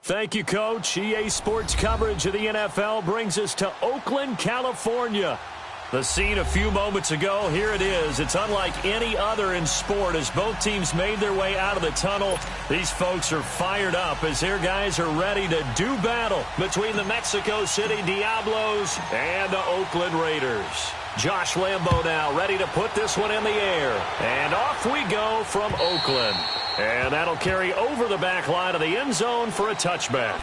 Thank you, Coach. EA Sports coverage of the NFL brings us to Oakland, California. The scene a few moments ago, here it is. It's unlike any other in sport as both teams made their way out of the tunnel. These folks are fired up as their guys are ready to do battle between the Mexico City Diablos and the Oakland Raiders. Josh Lambo now ready to put this one in the air. And off we go from Oakland. And that'll carry over the back line of the end zone for a touchback.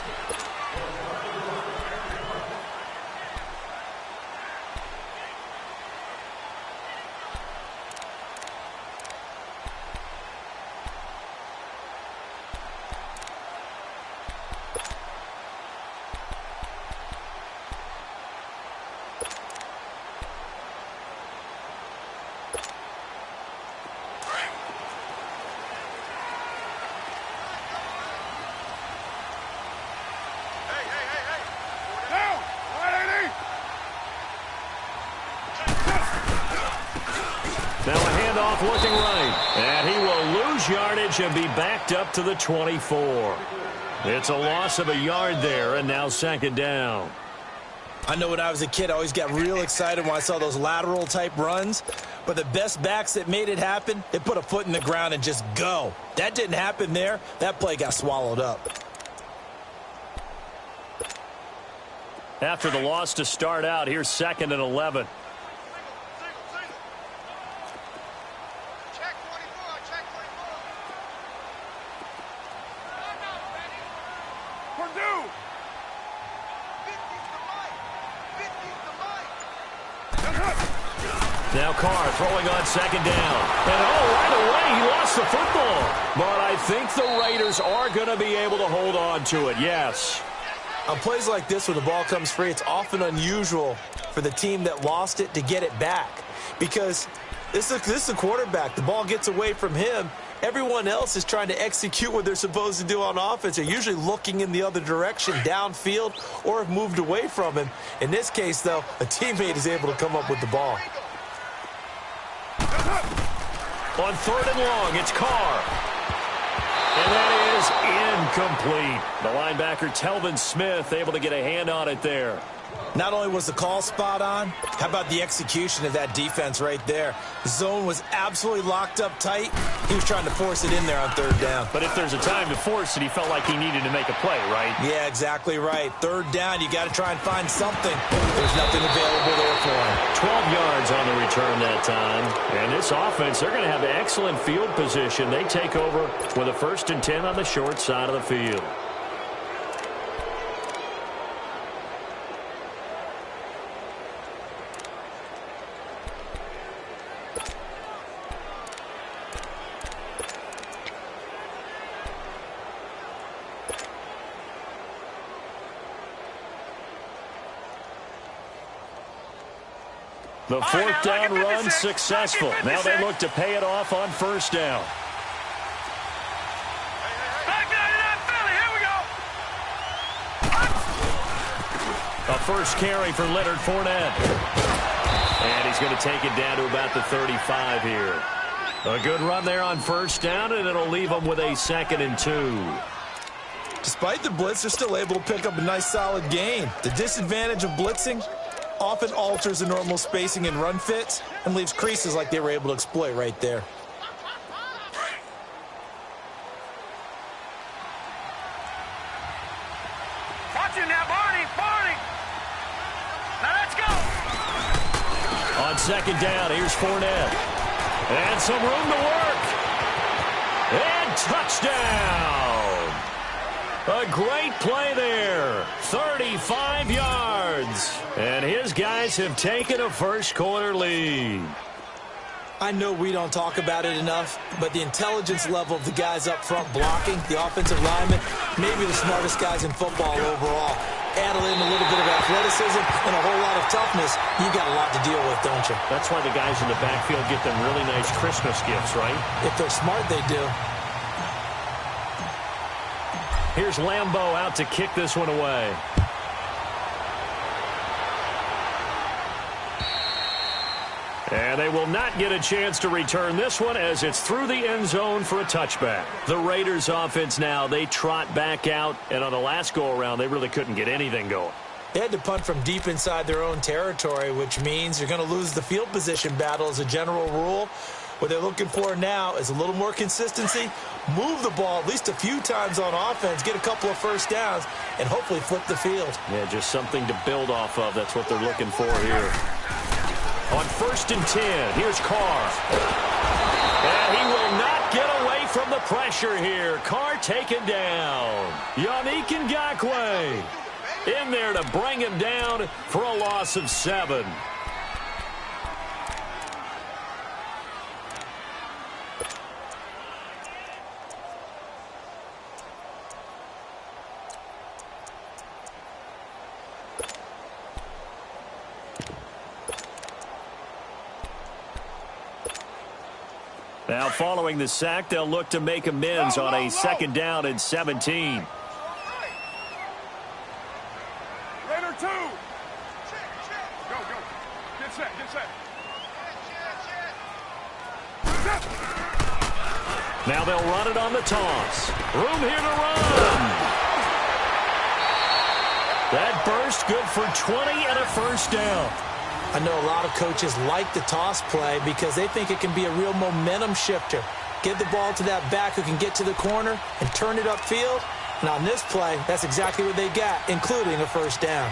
Now a handoff looking right. And he will lose yardage and be backed up to the 24. It's a loss of a yard there, and now second down. I know when I was a kid, I always got real excited when I saw those lateral-type runs. But the best backs that made it happen, they put a foot in the ground and just go. That didn't happen there. That play got swallowed up. After the loss to start out, here's 2nd and 11. Now Carr throwing on 2nd down. And right away he lost the football. But I think the Raiders are going to be able to hold on to it, yes. On plays like this where the ball comes free, it's often unusual for the team that lost it to get it back. Because this is a quarterback. The ball gets away from him. Everyone else is trying to execute what they're supposed to do on offense. They're usually looking in the other direction, downfield, or have moved away from him. In this case, though, a teammate is able to come up with the ball. On 3rd and long, it's Carr. And that is incomplete. The linebacker, Telvin Smith, able to get a hand on it there. Not only was the call spot on, how about the execution of that defense right there? The zone was absolutely locked up tight. He was trying to force it in there on 3rd down. But if there's a time to force it, he felt like he needed to make a play, right? Yeah, exactly right. 3rd down, you got to try and find something. There's nothing available there for him. 12 yards on the return that time. And this offense, they're going to have excellent field position. They take over with a 1st and 10 on the short side of the field. The 4th down run successful. Now they look to pay it off on 1st down. A first carry for Leonard Fournette. And he's going to take it down to about the 35 here. A good run there on 1st down, and it'll leave them with a 2nd and 2. Despite the blitz, they're still able to pick up a nice solid gain. The disadvantage of blitzing often alters the normal spacing and run fits and leaves creases like they were able to exploit right there. Watch it now, Barney. Now let's go. On 2nd down, here's Fournette. And some room to work. And touchdown. A great play there. 35 yards. And his guys have taken a first-quarter lead. I know we don't talk about it enough, but the intelligence level of the guys up front blocking, the offensive linemen, maybe the smartest guys in football overall. Add in a little bit of athleticism and a whole lot of toughness, you got a lot to deal with, don't you? That's why the guys in the backfield get them really nice Christmas gifts, right? If they're smart, they do. Here's Lambo out to kick this one away. And they will not get a chance to return this one as it's through the end zone for a touchback. The Raiders offense now, they trot back out, and on the last go-around, they really couldn't get anything going. They had to punt from deep inside their own territory, which means you're going to lose the field position battle as a general rule. What they're looking for now is a little more consistency, move the ball at least a few times on offense, get a couple of first downs, and hopefully flip the field. Yeah, just something to build off of. That's what they're looking for here. On 1st and 10, here's Carr. And he will not get away from the pressure here. Carr taken down. Yannick Ngakoue in there to bring him down for a loss of 7. Now, following the sack, they'll look to make amends on a 2nd down and 17. Raider 2. Go, go. Get set, get set. Now they'll run it on the toss. Room here to run. That burst good for 20 and a first down. I know a lot of coaches like the toss play because they think it can be a real momentum shifter. Give the ball to that back who can get to the corner and turn it upfield. And on this play, that's exactly what they got, including a first down.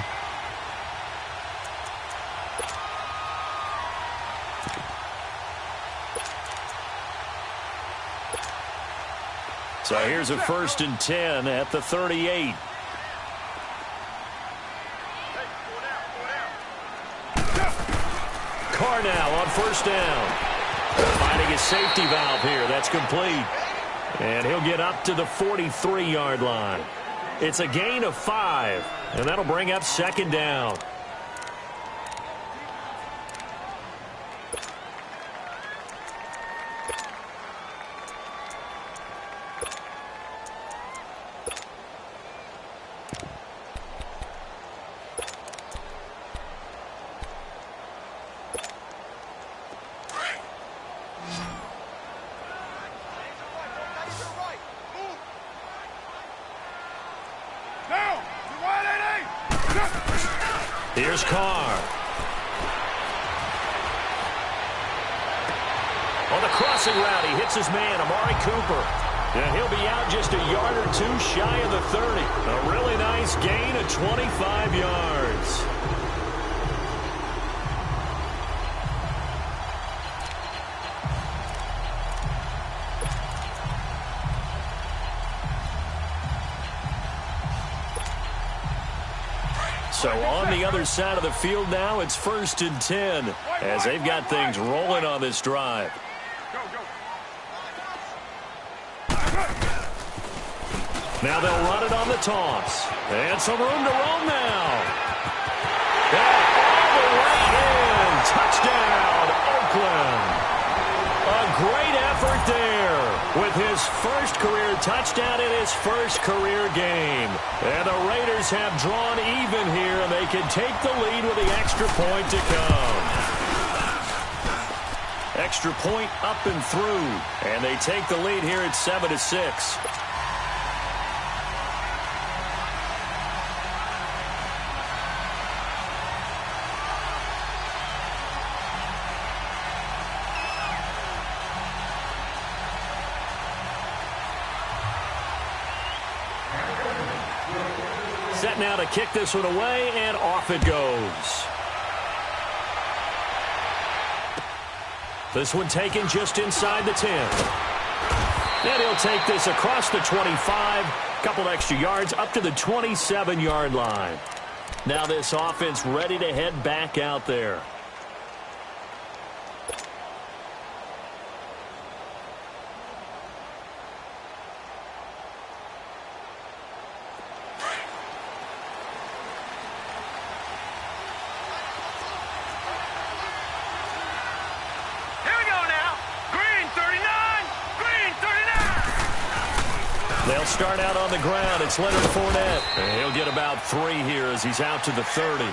So here's a 1st and 10 at the 38. Carr now on 1st down. Finding a safety valve here. That's complete. And he'll get up to the 43-yard line. It's a gain of 5, and that'll bring up 2nd down. Here's Carr. On the crossing route, he hits his man, Amari Cooper. And he'll be out just a yard or 2 shy of the 30. A really nice gain of 25 yards. So on the other side of the field now, it's 1st and 10 as they've got things rolling on this drive. Now they'll run it on the toss. And some room to roam now. And all the way in. Touchdown, Oakland. A great effort there with his first career touchdown in his first career game. And the Raiders have drawn even here, and they can take the lead with the extra point to come. Extra point up and through, and they take the lead here at 7-6. Set now to kick this one away, and off it goes. This one taken just inside the 10. And he'll take this across the 25, couple extra yards up to the 27-yard line. Now this offense ready to head back out there. They'll start out on the ground. It's Leonard Fournette. And he'll get about 3 here as he's out to the 30.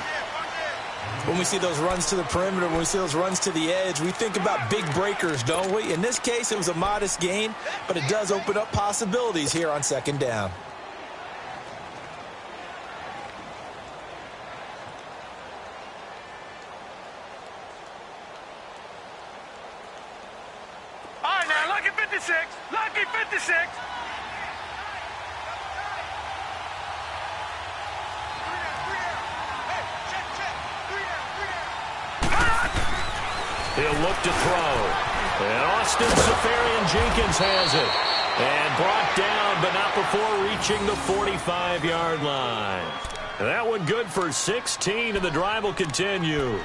When we see those runs to the perimeter, when we see those runs to the edge, we think about big breakers, don't we? In this case, it was a modest gain, but it does open up possibilities here on second down. All right, now, lucky 56. Lucky 56. He'll look to throw. And Austin Safarian-Jenkins has it. And brought down, but not before reaching the 45-yard line. And that one good for 16, and the drive will continue.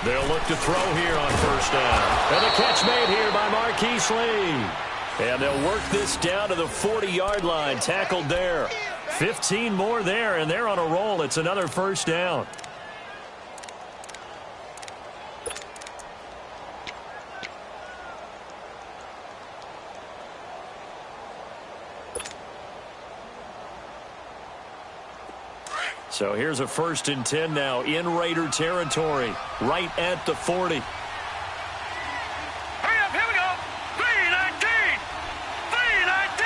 They'll look to throw here on first down. And the catch made here by Marquise Lee. And they'll work this down to the 40-yard line. Tackled there. 15 more there, and they're on a roll. It's another first down. So here's a 1st and 10 now in Raider territory, right at the 40. Hurry up, here we go. 3-19. 3-19.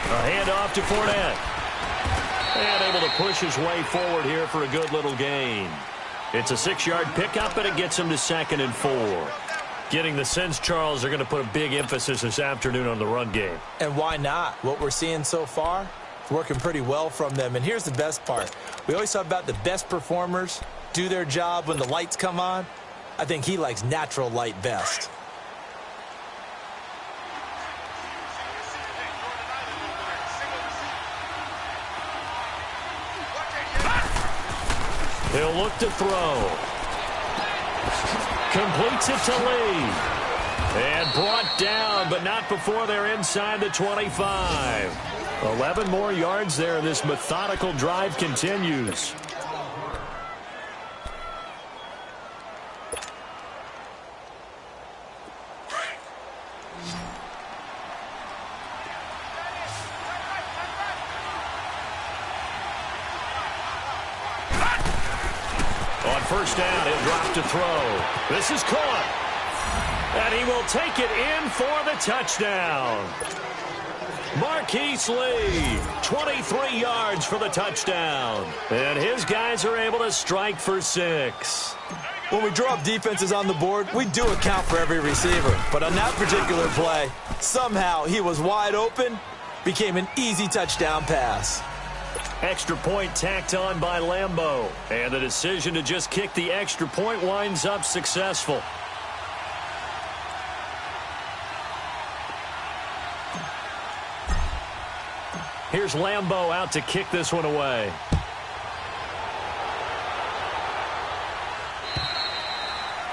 A handoff to Fournette. And able to push his way forward here for a good little gain. It's a 6-yard pickup, and it gets him to 2nd and 4. Getting the sense, Charles, they're going to put a big emphasis this afternoon on the run game. And why not? What we're seeing so far, it's working pretty well from them. And here's the best part. We always talk about the best performers do their job when the lights come on. I think he likes natural light best. He'll look to throw. Completes it to Lee. And brought down, but not before they're inside the 25. 11 more yards there, and this methodical drive continues. On first down, he'll drop to throw. This is caught. And he will take it in for the touchdown. Marquise Lee, 23 yards for the touchdown. And his guys are able to strike for 6. When we draw up defenses on the board, we do account for every receiver. But on that particular play, somehow he was wide open, became an easy touchdown pass. Extra point tacked on by Lambeau. And the decision to just kick the extra point winds up successful. Here's Lambeau out to kick this one away.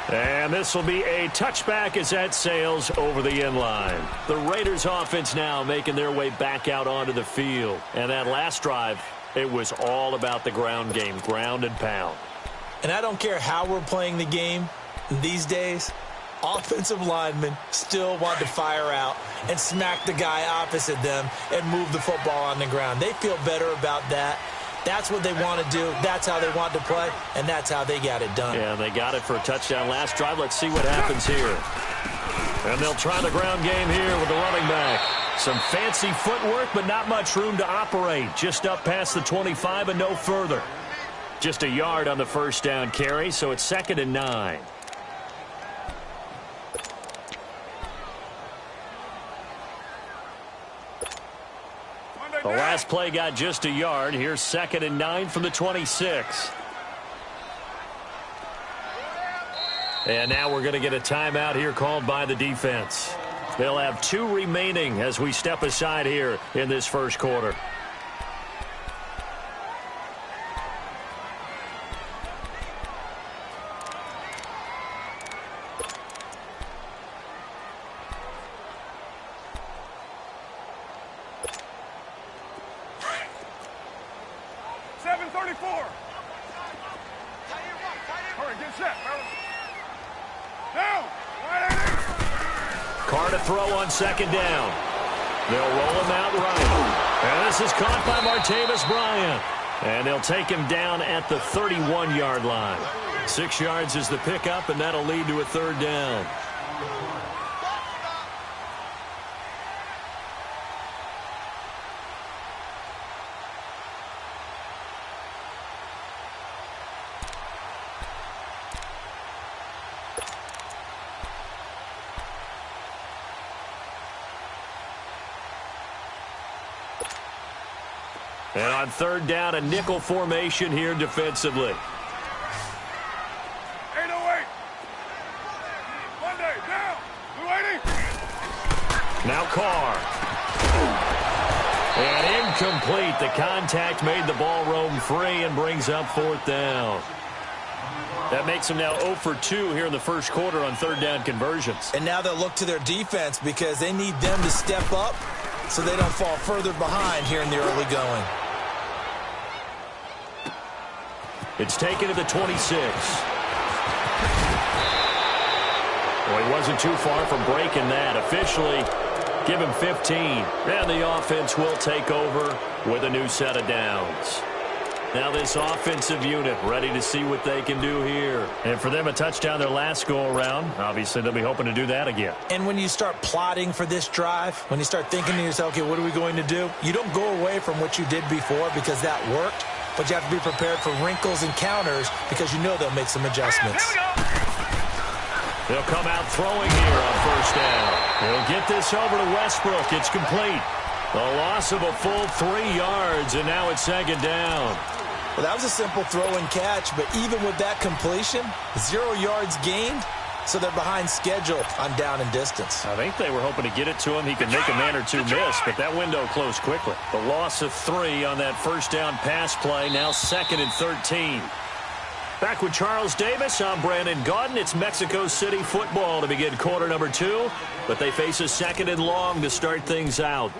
And this will be a touchback as that sails over the end line. The Raiders offense now making their way back out onto the field. And that last drive, it was all about the ground game, ground and pound. And I don't care how we're playing the game these days, offensive linemen still want to fire out and smack the guy opposite them and move the football on the ground. They feel better about that. That's what they want to do. That's how they want to play, and that's how they got it done. Yeah, they got it for a touchdown last drive. Let's see what happens here. And they'll try the ground game here with the running back. Some fancy footwork, but not much room to operate. Just up past the 25 and no further. Just a yard on the first down carry, so it's 2nd and 9. The last play got just a yard. Here's 2nd and 9 from the 26. And now we're going to get a timeout here called by the defense. They'll have 2 remaining as we step aside here in this first quarter. set, fellas. Down. Right at it. Carr to throw on second down. They'll roll him out right. And this is caught by Martavis Bryant. And they'll take him down at the 31-yard line. 6 yards is the pickup, and that'll lead to a third down. And on third down, a nickel formation here defensively. 808. Monday, down. 280. Now Carr. And incomplete. The contact made the ball roam free and brings up fourth down. That makes them now 0 for 2 here in the first quarter on third down conversions. And now they'll look to their defense because they need them to step up so they don't fall further behind here in the early going. It's taken to the 26. Well, he wasn't too far from breaking that. Officially, give him 15. And the offense will take over with a new set of downs. Now this offensive unit ready to see what they can do here. And for them, a touchdown their last go-around. Obviously, they'll be hoping to do that again. And when you start plotting for this drive, when you start thinking to yourself, okay, what are we going to do? You don't go away from what you did before because that worked. But you have to be prepared for wrinkles and counters because you know they'll make some adjustments. They'll come out throwing here on first down. They'll get this over to Westbrook. It's complete. A loss of a full 3 yards, and now it's second down. Well, that was a simple throw and catch, but even with that completion, 0 yards gained, so they're behind schedule on down and distance. I think they were hoping to get it to him. He could make a man or two miss, but that window closed quickly. The loss of 3 on that first down pass play, now 2nd and 13. Back with Charles Davis, I'm Brandon Gaudin. It's Mexico City football to begin quarter number 2, but they face a 2nd and long to start things out.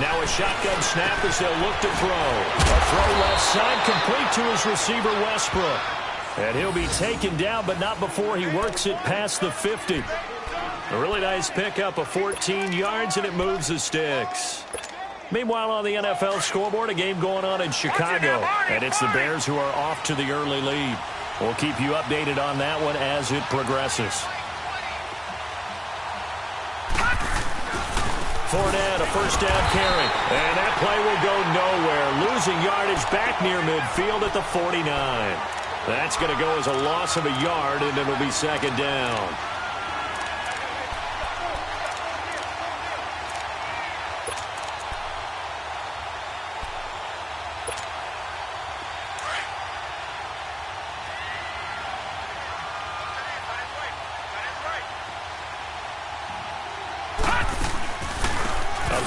Now a shotgun snap as they'll look to throw. A throw left side complete to his receiver, Westbrook. And he'll be taken down, but not before he works it past the 50. A really nice pickup of 14 yards, and it moves the sticks. Meanwhile, on the NFL scoreboard, a game going on in Chicago. And it's the Bears who are off to the early lead. We'll keep you updated on that one as it progresses. Fournette, a first down carry. And that play will go nowhere. Losing yardage back near midfield at the 49. That's going to go as a loss of a yard, and it'll be second down.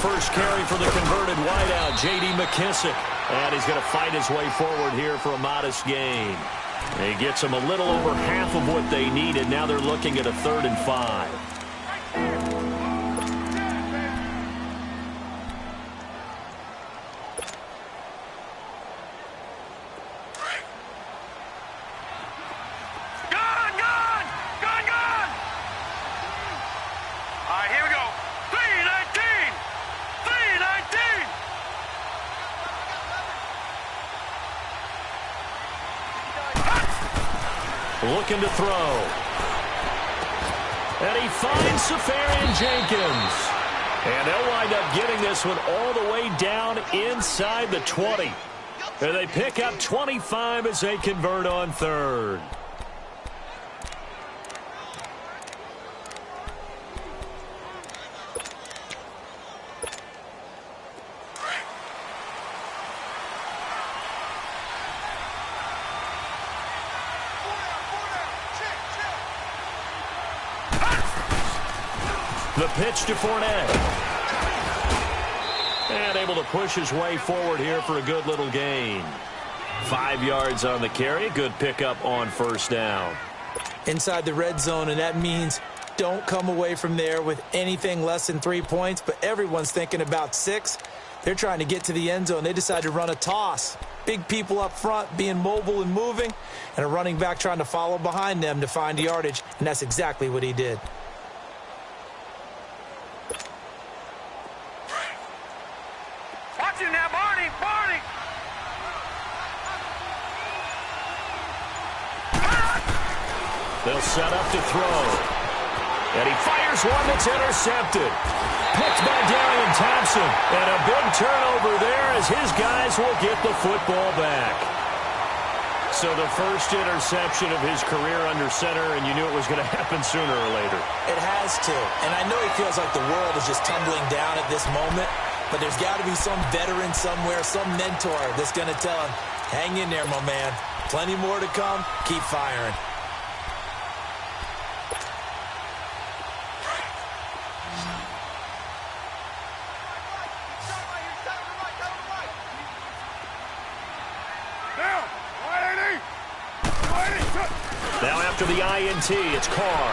First carry for the converted wideout, J.D. McKissick. And he's going to fight his way forward here for a modest gain. He gets them a little over half of what they needed. Now they're looking at a 3rd and 5. Looking to throw. And he finds Safarian-Jenkins. And they'll wind up getting this one all the way down inside the 20. And they pick up 25 as they convert on 3rd. The pitch to Fournette. And able to push his way forward here for a good little gain. 5 yards on the carry. Good pickup on first down. Inside the red zone, and that means don't come away from there with anything less than 3 points, but everyone's thinking about 6. They're trying to get to the end zone. They decide to run a toss. Big people up front being mobile and moving, and a running back trying to follow behind them to find yardage, and that's exactly what he did. Watch him now, Barney! Barney! They'll set up to throw. And he fires one that's intercepted. Picked by Darian Thompson. And a big turnover there as his guys will get the football back. So the first interception of his career under center, and you knew it was going to happen sooner or later. It has to. And I know he feels like the world is just tumbling down at this moment, but there's got to be some veteran somewhere, some mentor that's going to tell him, hang in there, my man. Plenty more to come. Keep firing. Now after the INT, it's Carr.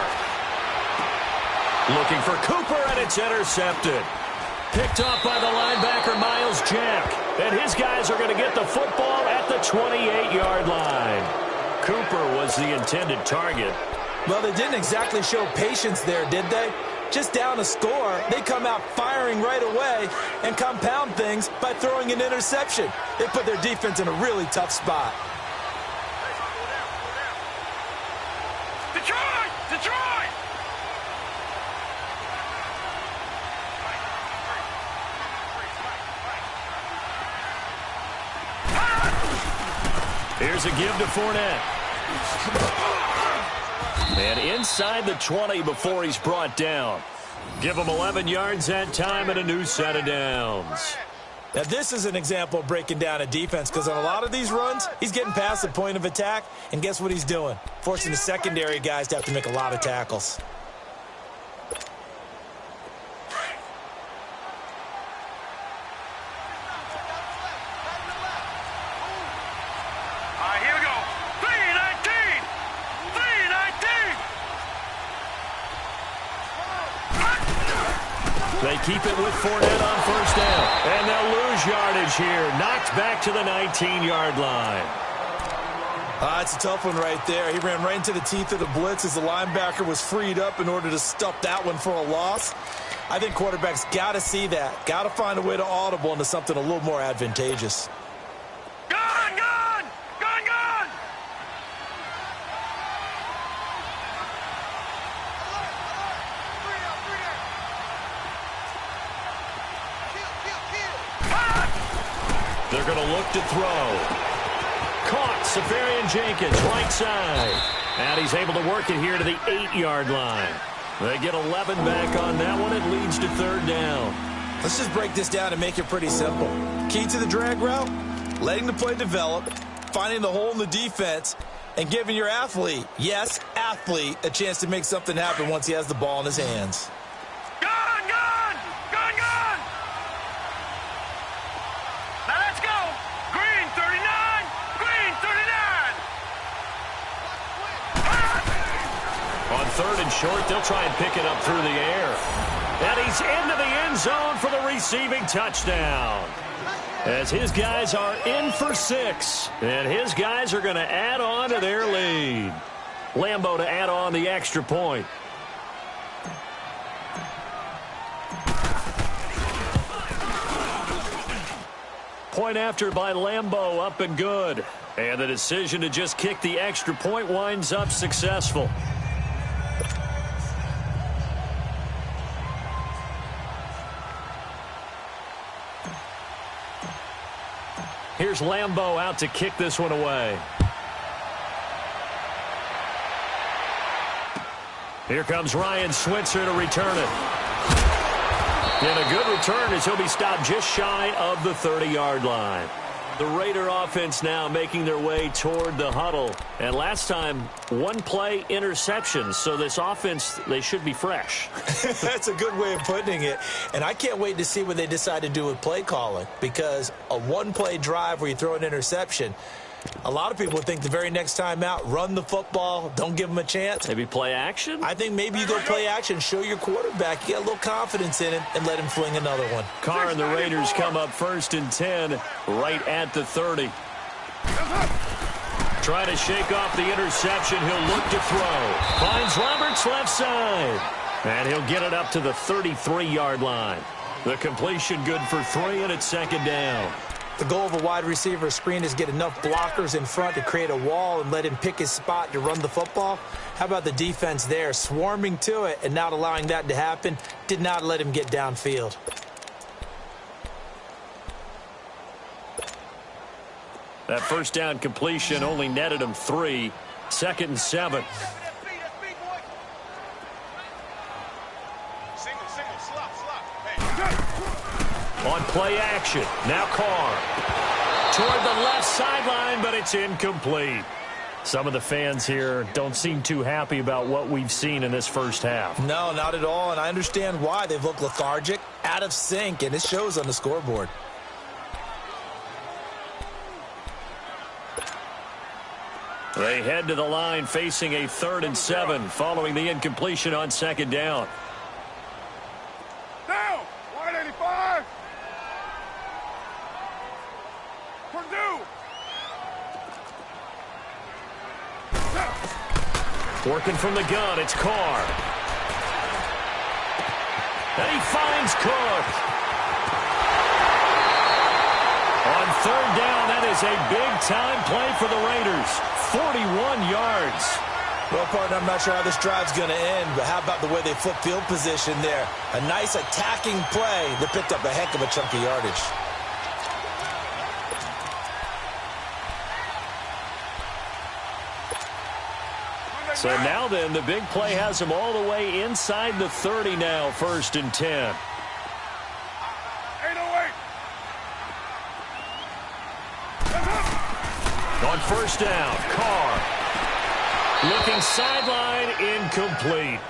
Looking for Cooper, and it's intercepted. Picked off by the linebacker, Miles Jack. And his guys are going to get the football at the 28-yard line. Cooper was the intended target. Well, they didn't exactly show patience there, did they? Just down a score, they come out firing right away and compound things by throwing an interception. They put their defense in a really tough spot. Detroit! Detroit! Here's a give to Fournette. And inside the 20 before he's brought down. Give him 11 yards that time and a new set of downs. Now, this is an example of breaking down a defense, because on a lot of these runs, he's getting past the point of attack, and guess what he's doing? Forcing the secondary guys to have to make a lot of tackles. Here we go. 319! 319! They keep it with Fournette on first down. And they'll lose yardage here. Knocked back to the 19-yard line. It's a tough one right there. He ran right into the teeth of the blitz as the linebacker was freed up in order to stop that one for a loss. I think quarterbacks got to see that. Got to find a way to audible into something a little more advantageous. Gun! Gun! Gun! Gun! They're going to look to throw. Caught. Safarian Jenkins, right side. And he's able to work it here to the 8-yard line. They get 11 back on that one. It leads to third down. Let's just break this down and make it pretty simple. Key to the drag route, letting the play develop, finding the hole in the defense, and giving your athlete, yes, athlete, a chance to make something happen once he has the ball in his hands. Gun! Gun! Gun! Gun! Now let's go! Green 39! Green 39! On third and short, they'll try and pick it up through the air. And he's into the end zone for the receiving touchdown. As his guys are in for 6. And his guys are going to add on to their lead. Lambo to add on the extra point. Point after by Lambo, up and good. And the decision to just kick the extra point winds up successful. Here's Lambo out to kick this one away. Here comes Ryan Switzer to return it. And a good return as he'll be stopped just shy of the 30-yard line. The Raider offense now making their way toward the huddle. And last time, one play interception. So this offense, they should be fresh. That's a good way of putting it. And I can't wait to see what they decide to do with play calling. Because a one-play drive where you throw an interception, a lot of people think the very next time out, run the football, don't give them a chance. Maybe play action? I think maybe you go play action, show your quarterback, you get a little confidence in it, and let him fling another one. Carr and the Raiders come up 1st and 10, right at the 30. Trying to shake off the interception. He'll look to throw. Finds Roberts left side. And he'll get it up to the 33-yard line. The completion good for 3, and it's 2nd down. The goal of a wide receiver screen is get enough blockers in front to create a wall and let him pick his spot to run the football. How about the defense there, swarming to it and not allowing that to happen? Did not let him get downfield. That first down completion only netted him 3. 2nd and 7. On play action. Now Carr. Toward the left sideline, but it's incomplete. Some of the fans here don't seem too happy about what we've seen in this first half. No, not at all, and I understand why. They've looked lethargic, out of sync, and it shows on the scoreboard. They head to the line facing a 3rd and 7 following the incompletion on 2nd down. Down! 185! Purdue! Working from the gun, it's Carr. And he finds Cook. On 3rd down, that is a big-time play for the Raiders. 41 yards. Well, partner, I'm not sure how this drive's going to end, but how about the way they flip field position there? A nice attacking play that picked up a heck of a chunk of yardage. So now then, the big play has him all the way inside the 30 now, 1st and 10. 808! On 1st down, Carr. Looking sideline, incomplete.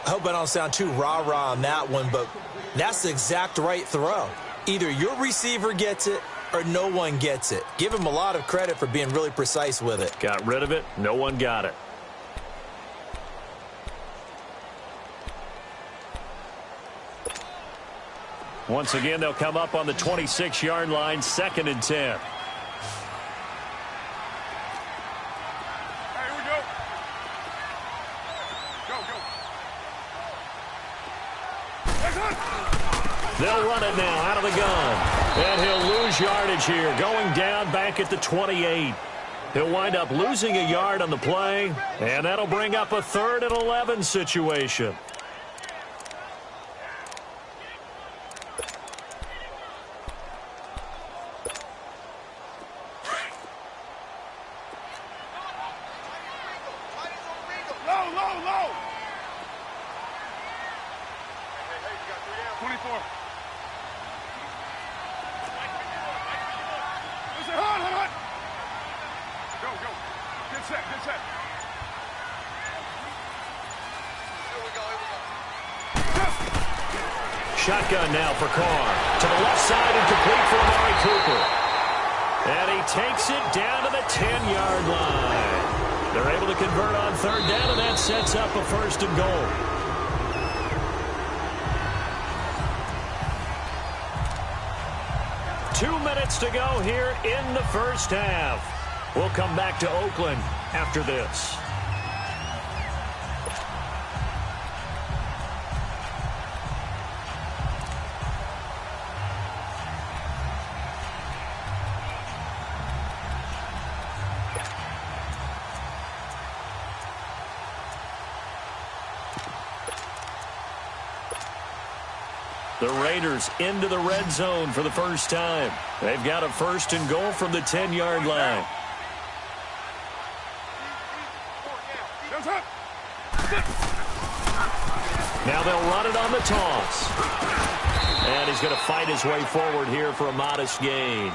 I hope I don't sound too rah-rah on that one, but that's the exact right throw. Either your receiver gets it or no one gets it. Give him a lot of credit for being really precise with it. Got rid of it. No one got it. Once again, they'll come up on the 26-yard line, 2nd and 10. They'll run it now out of the gun. And he'll lose yardage here, going down back at the 28. He'll wind up losing a yard on the play, and that'll bring up a 3rd and 11 situation. Low! 24. Hot. Go. Get set. Here we go. Shotgun now for Carr. To the left side and complete for Amari Cooper. And he takes it down to the 10-yard line. They're able to convert on 3rd down, and that sets up a 1st and goal. Two minutes to go here in the first half. We'll come back to Oakland after this. The Raiders into the red zone for the first time. They've got a 1st and goal from the 10-yard line. Now they'll run it on the toss. And he's going to fight his way forward here for a modest gain.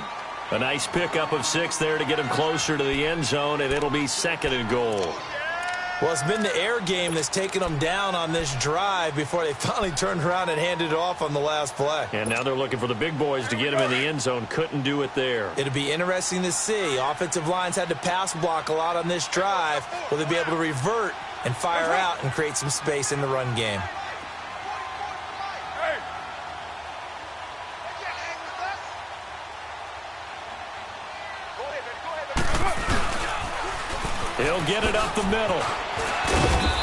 A nice pickup of 6 there to get him closer to the end zone, and it'll be 2nd and goal. Well, it's been the air game that's taken them down on this drive before they finally turned around and handed it off on the last play. And now they're looking for the big boys to get him in the end zone. Couldn't do it there. It'll be interesting to see. Offensive lines had to pass block a lot on this drive. Will they be able to revert and fire out and create some space in the run game? He'll get it up the middle.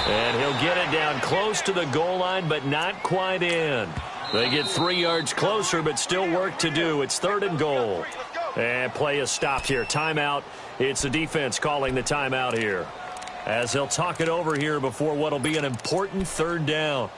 And he'll get it down close to the goal line, but not quite in. They get 3 yards closer, but still work to do. It's 3rd and goal. And play is stopped here. Timeout. It's the defense calling the timeout here, as they'll talk it over here before what'll be an important 3rd down.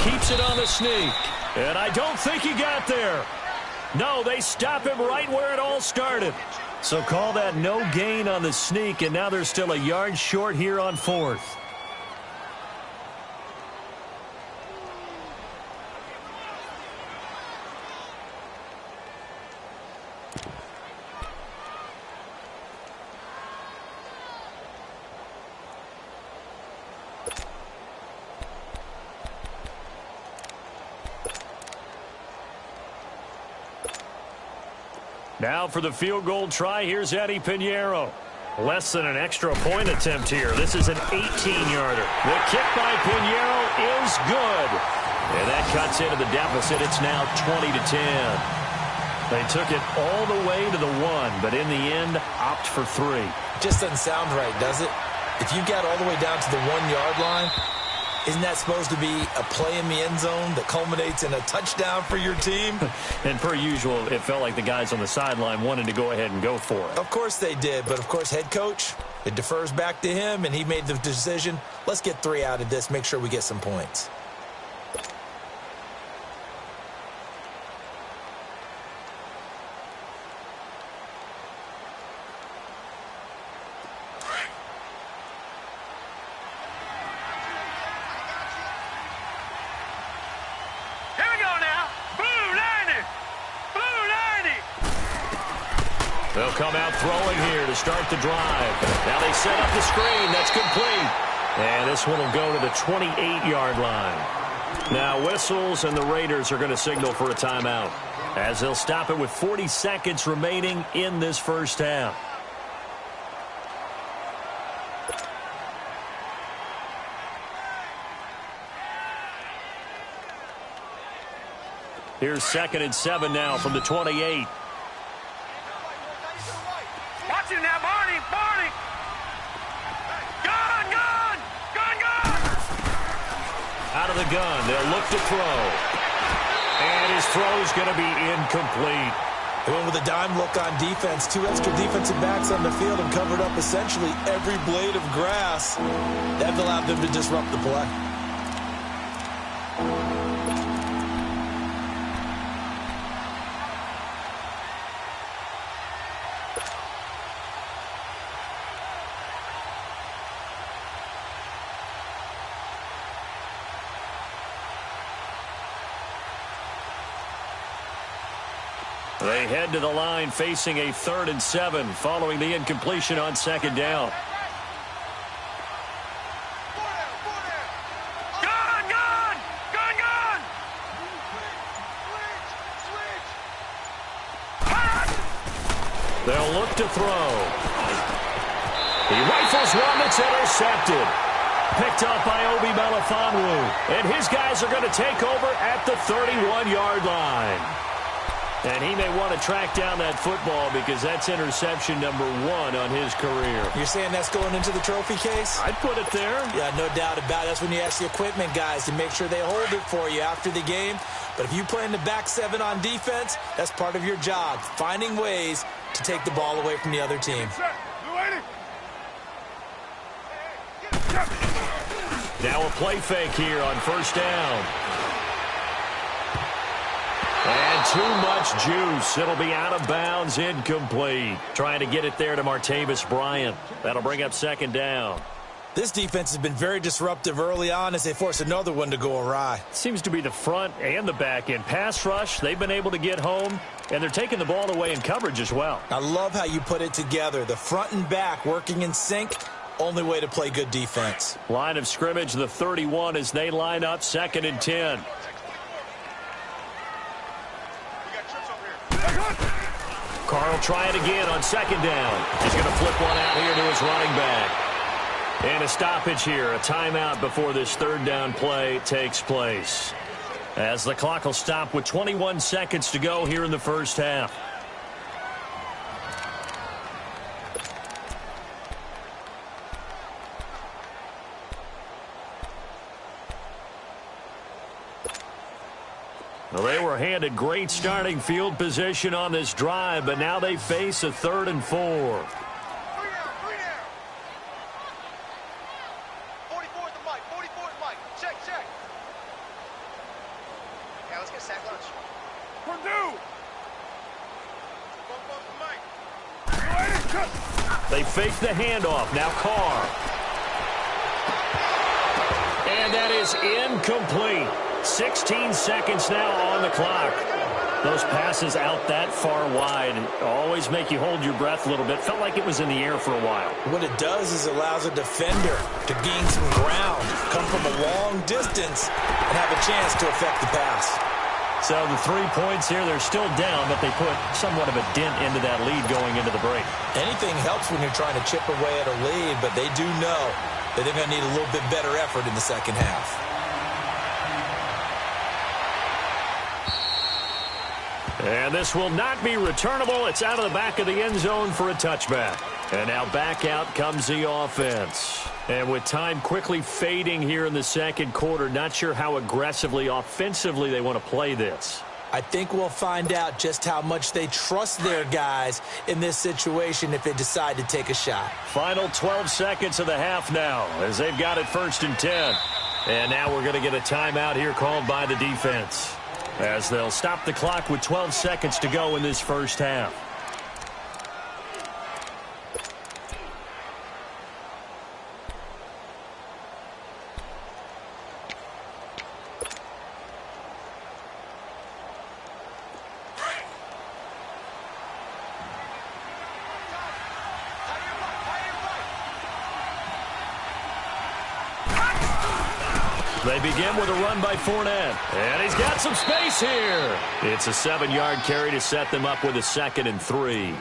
Keeps it on the sneak, and I don't think he got there. No, they stop him right where it all started. So call that no gain on the sneak, and now they're still a yard short here on 4th. Now for the field goal try, here's Eddie Pinheiro. Less than an extra point attempt here. This is an 18-yarder. The kick by Pinheiro is good. And that cuts into the deficit. It's now 20-10. They took it all the way to the 1, but in the end, opt for 3. Just doesn't sound right, does it? If you got all the way down to the 1-yard line, isn't that supposed to be a play in the end zone that culminates in a touchdown for your team? And per usual, it felt like the guys on the sideline wanted to go ahead and go for it. Of course they did, but of course head coach, it defers back to him, and he made the decision. Let's get 3 out of this, make sure we get some points. They'll come out throwing here to start the drive. Now they set up the screen. That's complete. And this one will go to the 28-yard line. Now whistles, and the Raiders are going to signal for a timeout, as they'll stop it with 40 seconds remaining in this first half. Here's 2nd and 7 now from the 28. Watch him now, Barney! Barney! Gun! Gun! Gun! Gun! Out of the gun, they'll look to throw. And his throw's going to be incomplete. They went with a dime look on defense. 2 extra defensive backs on the field and covered up essentially every blade of grass. That allowed them to disrupt the play. They head to the line facing a 3rd and 7 following the incompletion on 2nd down. Gun! Gun! Gun! Gun! They'll look to throw. He rifles one that's intercepted. Picked up by Obi Melifonwu. And his guys are going to take over at the 31-yard line. And he may want to track down that football because that's interception number 1 on his career. You're saying that's going into the trophy case? I'd put it there. Yeah, no doubt about it. That's when you ask the equipment guys to make sure they hold it for you after the game. But if you play in the back 7 on defense, that's part of your job, finding ways to take the ball away from the other team. Now a play fake here on first down. And too much juice. It'll be out of bounds, incomplete. Trying to get it there to Martavis Bryant. That'll bring up second down. This defense has been very disruptive early on as they force another one to go awry. Seems to be the front and the back end. Pass rush, they've been able to get home, and they're taking the ball away in coverage as well. I love how you put it together. The front and back working in sync. Only way to play good defense. Line of scrimmage, the 31 as they line up, 2nd and 10. Carl try it again on 2nd down. He's going to flip one out here to his running back. And a stoppage here, a timeout before this 3rd down play takes place. As the clock will stop with 21 seconds to go here in the first half. Well, they were handed great starting field position on this drive, but now they face a 3rd and 4. 3 down. 44 at the mic. 44 at the mic. Check. Yeah, let's get sack lunch. Purdue! They fake the handoff. Now Carr. And that is incomplete. 16 seconds now on the clock. Those passes out that far wide always make you hold your breath a little bit. Felt like it was in the air for a while. What it does is allows a defender to gain some ground, come from a long distance, and have a chance to affect the pass. So the 3 points here, they're still down, but they put somewhat of a dent into that lead going into the break. Anything helps when you're trying to chip away at a lead, but they do know that they're going to need a little bit better effort in the second half. And this will not be returnable. It's out of the back of the end zone for a touchback. And now back out comes the offense. And with time quickly fading here in the second quarter, not sure how aggressively, offensively they want to play this. I think we'll find out just how much they trust their guys in this situation if they decide to take a shot. Final 12 seconds of the half now as they've got it 1st and 10. And now we're going to get a timeout here called by the defense, as they'll stop the clock with 12 seconds to go in this first half. They begin with a run by Fournette. And he's got some space here. It's a 7-yard carry to set them up with a 2nd and 3.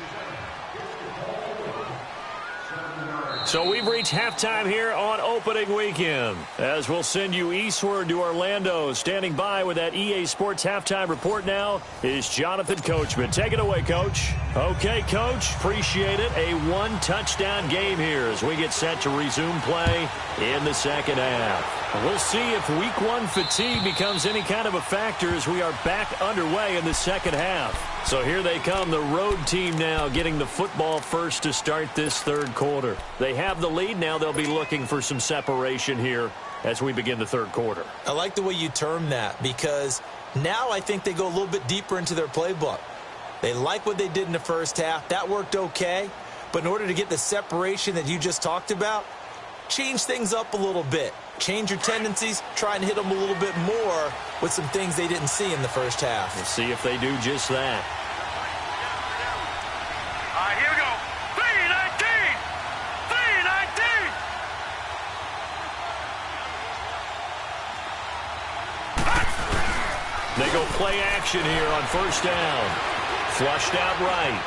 So we've reached halftime here on opening weekend, as we'll send you eastward to Orlando. Standing by with that EA Sports halftime report now is Jonathan Coachman. Take it away, Coach. Okay, Coach, appreciate it. A 1-touchdown game here as we get set to resume play in the second half. We'll see if week 1 fatigue becomes any kind of a factor as we are back underway in the second half. So here they come, the road team now getting the football first to start this third quarter. They have the lead. Now they'll be looking for some separation here as we begin the third quarter. I like the way you term that, because now I think they go a little bit deeper into their playbook. They like what they did in the first half. That worked okay. But in order to get the separation that you just talked about, change things up a little bit. Change your tendencies, try and hit them a little bit more with some things they didn't see in the first half. We'll see if they do just that. All right, here we go. 3-19! 3-19! They go play action here on first down. Flushed out right.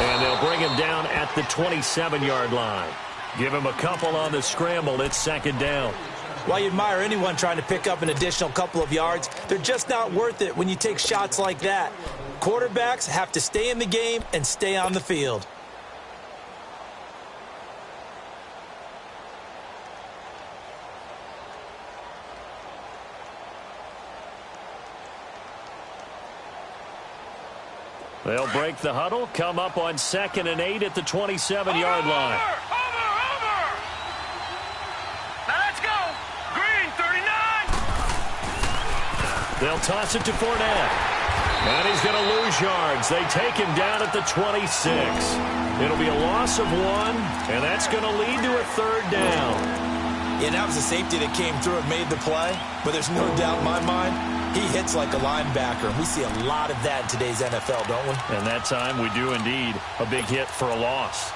And they'll bring him down at the 27-yard line. Give him a couple on the scramble. It's second down. While you admire anyone trying to pick up an additional couple of yards, they're just not worth it when you take shots like that. Quarterbacks have to stay in the game and stay on the field. They'll break the huddle, come up on 2nd and 8 at the 27-yard line. Over! Now let's go! Green, 39! They'll toss it to Fournette. And he's going to lose yards. They take him down at the 26. It'll be a loss of 1, and that's going to lead to a 3rd down. Yeah, that was a safety that came through and made the play, but there's no doubt in my mind, he hits like a linebacker, and we see a lot of that in today's NFL, don't we? And that time we do indeed. A big hit for a loss.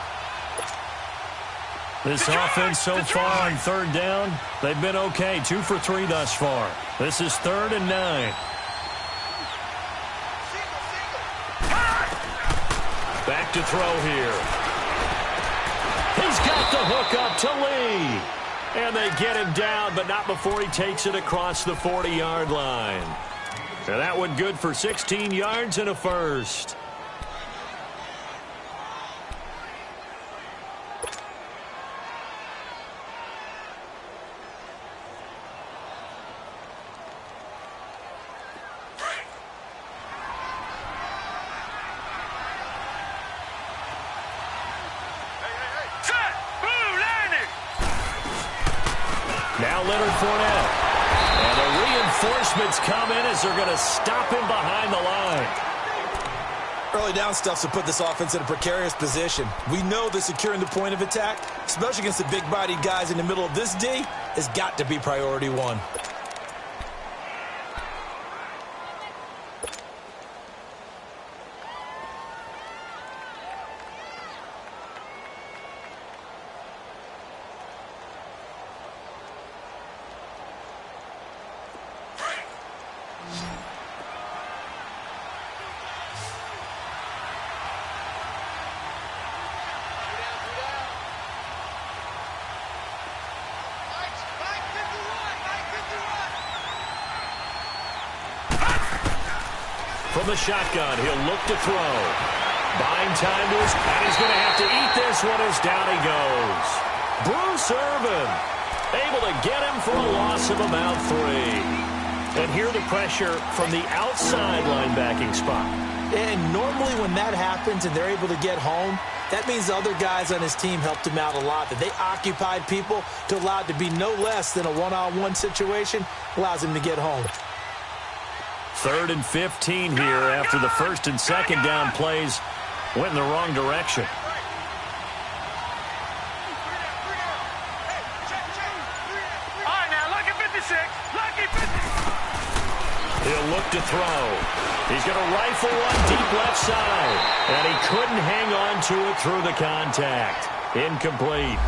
This offense so far on 3rd down, they've been okay. 2 for 3 thus far. This is 3rd and 9. Back to throw here. He's got the hook up to Lee. And they get him down, but not before he takes it across the 40-yard line. And that one good for 16 yards and a first. Now Leonard Fournette. And the reinforcements come in as they're going to stop him behind the line. Early down stuff to put this offense in a precarious position. We know that securing the point of attack, especially against the big-bodied guys in the middle of this D, has got to be priority 1. From the shotgun, he'll look to throw. Buying time to his, and he's going to have to eat this one as down he goes. Bruce Irvin able to get him for a loss of about 3. And here the pressure from the outside linebacking spot. And normally when that happens and they're able to get home, that means the other guys on his team helped him out a lot. That they occupied people to allow it to be no less than a one-on-one situation allows him to get home. 3rd and 15 here after the 1st and 2nd down plays went in the wrong direction. All right, now, lucky 56. Lucky 56. He'll look to throw. He's going to rifle one deep left side. And he couldn't hang on to it through the contact. Incomplete.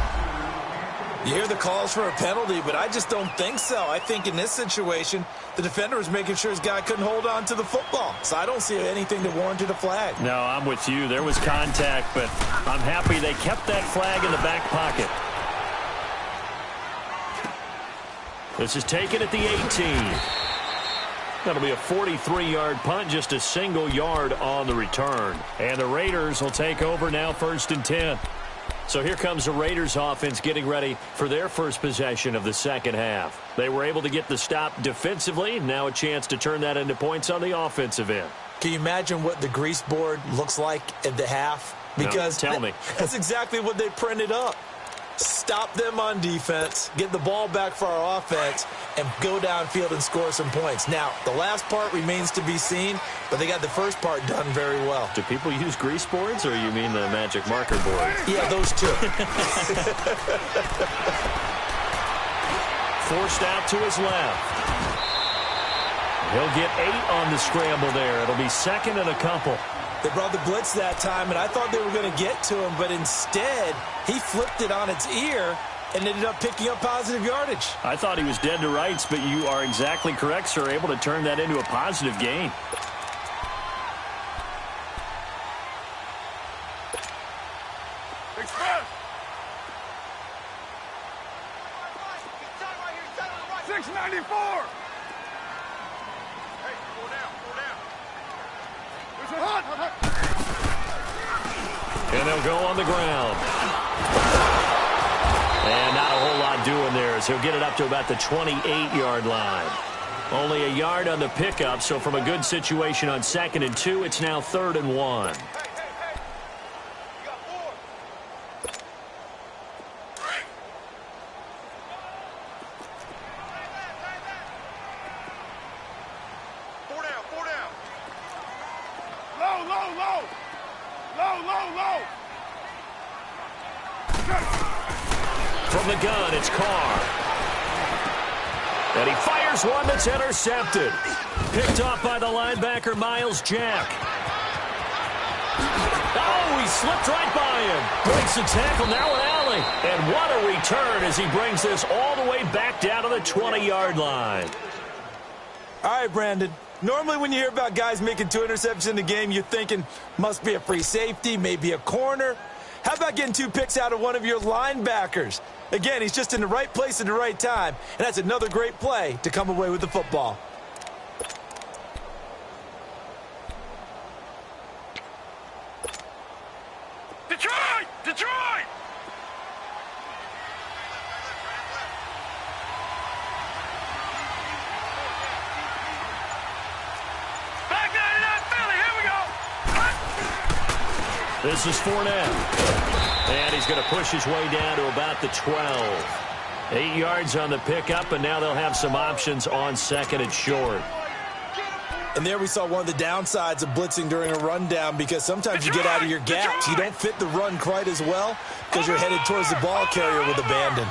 You hear the calls for a penalty, but I just don't think so. I think in this situation, the defender was making sure his guy couldn't hold on to the football. So I don't see anything that warranted a flag. No, I'm with you. There was contact, but I'm happy they kept that flag in the back pocket. This is taken at the 18. That'll be a 43-yard punt, just a single yard on the return. And the Raiders will take over now 1st and 10. So here comes the Raiders offense getting ready for their first possession of the 2nd half. They were able to get the stop defensively. Now a chance to turn that into points on the offensive end. Can you imagine what the grease board looks like at the half? Because no, tell me. That's exactly what they printed up. Stop them on defense, get the ball back for our offense, and go downfield and score some points. Now, the last part remains to be seen, but they got the first part done very well. Do people use grease boards, or you mean the magic marker board? Yeah, those two. Forced out to his left. He'll get 8 on the scramble there. It'll be 2nd and a couple. They brought the blitz that time, and I thought they were going to get to him, but instead, he flipped it on its ear and ended up picking up positive yardage. I thought he was dead to rights, but you are exactly correct, sir. Able to turn that into a positive gain. Express. And they'll go on the ground. And not a whole lot doing there as he'll get it up to about the 28-yard line. Only a yard on the pickup, so from a good situation on 2nd and 2, it's now 3rd and 1. From the gun, it's Carr. And he fires one that's intercepted. Picked off by the linebacker, Miles Jack. Oh, he slipped right by him. Breaks the tackle, now an alley. And what a return as he brings this all the way back down to the 20-yard line. All right, Brandon. Normally when you hear about guys making 2 interceptions in the game, you're thinking must be a free safety, maybe a corner. How about getting 2 picks out of one of your linebackers? Again, he's just in the right place at the right time, and that's another great play to come away with the football. Detroit! Detroit! Back 99 Philly, here we go! This is Fournette. And he's going to push his way down to about the 12. 8 yards on the pickup, and now they'll have some options on 2nd and short. And there we saw one of the downsides of blitzing during a rundown, because sometimes you get out of your gaps. You don't fit the run quite as well because you're headed towards the ball carrier with abandon.